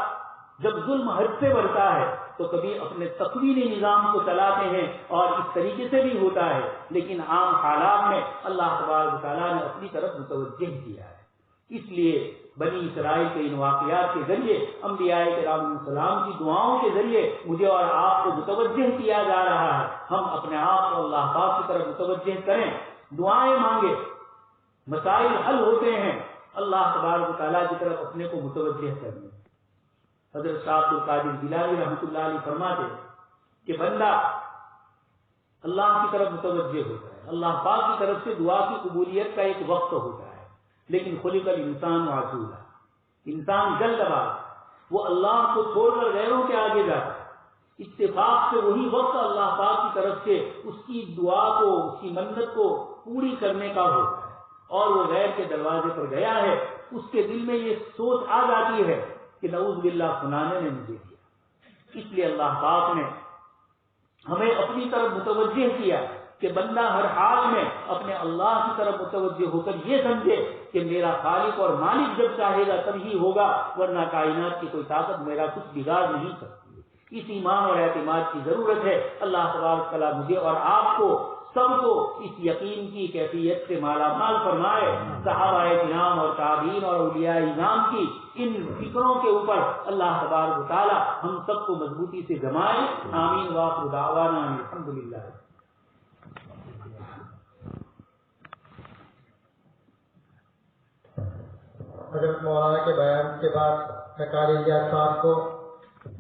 جب ظلم حد سے بڑھتا ہے تو کبھی اپنے تقویمی نظام کو چلاتے ہیں اور اس طریقے سے بھی ہوتا ہے، لیکن عام حالات میں اللہ تبارک و تعالیٰ نے اپنی طرف متوجہ کیا ہے. اس لیے بنی اسرائیل کے ان واقعات کے ذریعے، انبیاء کرام علیہ السلام کی دعاؤں کے ذریعے مجھے اور آپ کو متوجہ کیا جا رہا ہے. ہم اپنے آپ کو اللہ پاک کی طرف متوجہ کریں، دعائیں مانگیں، مسائل حل ہوتے ہیں اللہ تبارک و تعالیٰ کی طرف اپنے کو متوجہ کرنے. حضرت شاہ عبد القادر جیلانی رحمۃ اللہ علیہ فرماتے کہ بندہ اللہ کی طرف متوجہ ہوتا ہے، اللہ پاک کی طرف سے دعا کی قبولیت کا ایک وقت ہوتا ہے، لیکن خلق الانسان عجولا، انسان جلد باز، وہ اللہ کو چھوڑ کر غیروں کے آگے جاتا ہے. اتفاق سے وہی وقت اللہ پاک کی طرف سے اس کی دعا کو، اس کی منت کو پوری کرنے کا ہوتا ہے، اور وہ غیر کے دروازے پر گیا ہے. اس کے دل میں یہ سوچ آ جاتی ہے کہ نعوذ باللہ فلانے نے مجھے دیا. اس لیے اللہ پاک نے ہمیں اپنی طرف متوجہ کیا کہ بندہ ہر حال میں اپنے اللہ کی طرف متوجہ ہو کر یہ سمجھے کہ میرا خالق اور مالک جب چاہے گا تب ہی ہوگا، ورنہ کائنات کی کوئی طاقت میرا کچھ بگاڑ نہیں سکتی. اس ایمان اور اعتماد کی ضرورت ہے. اللہ تبارک تعالیٰ مجھے اور آپ کو سب کو اس یقین کی کیفیت سے مالا مال فرمائے. صحابہ کرام اور تابعین اور اولیاء اعظام کی ان فکروں کے اوپر اللہ تبارک و تعالیٰ ہم سب کو مضبوطی سے جمائے. آمین وآخر دعوانا الحمدللہ. حضرت مولانا کے بیان کے بعد میں قاری الیاس صاحب کو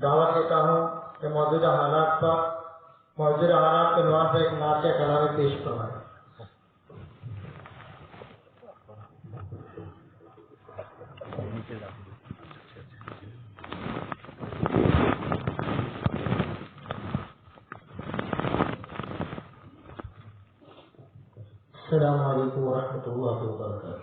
دعوت دیتا ہوں کہ موجودہ حالات کے عنوان پر ایک نعت کلامی پیش فرمائیں. السلام علیکم ورحمۃ اللہ وبرکاتہ.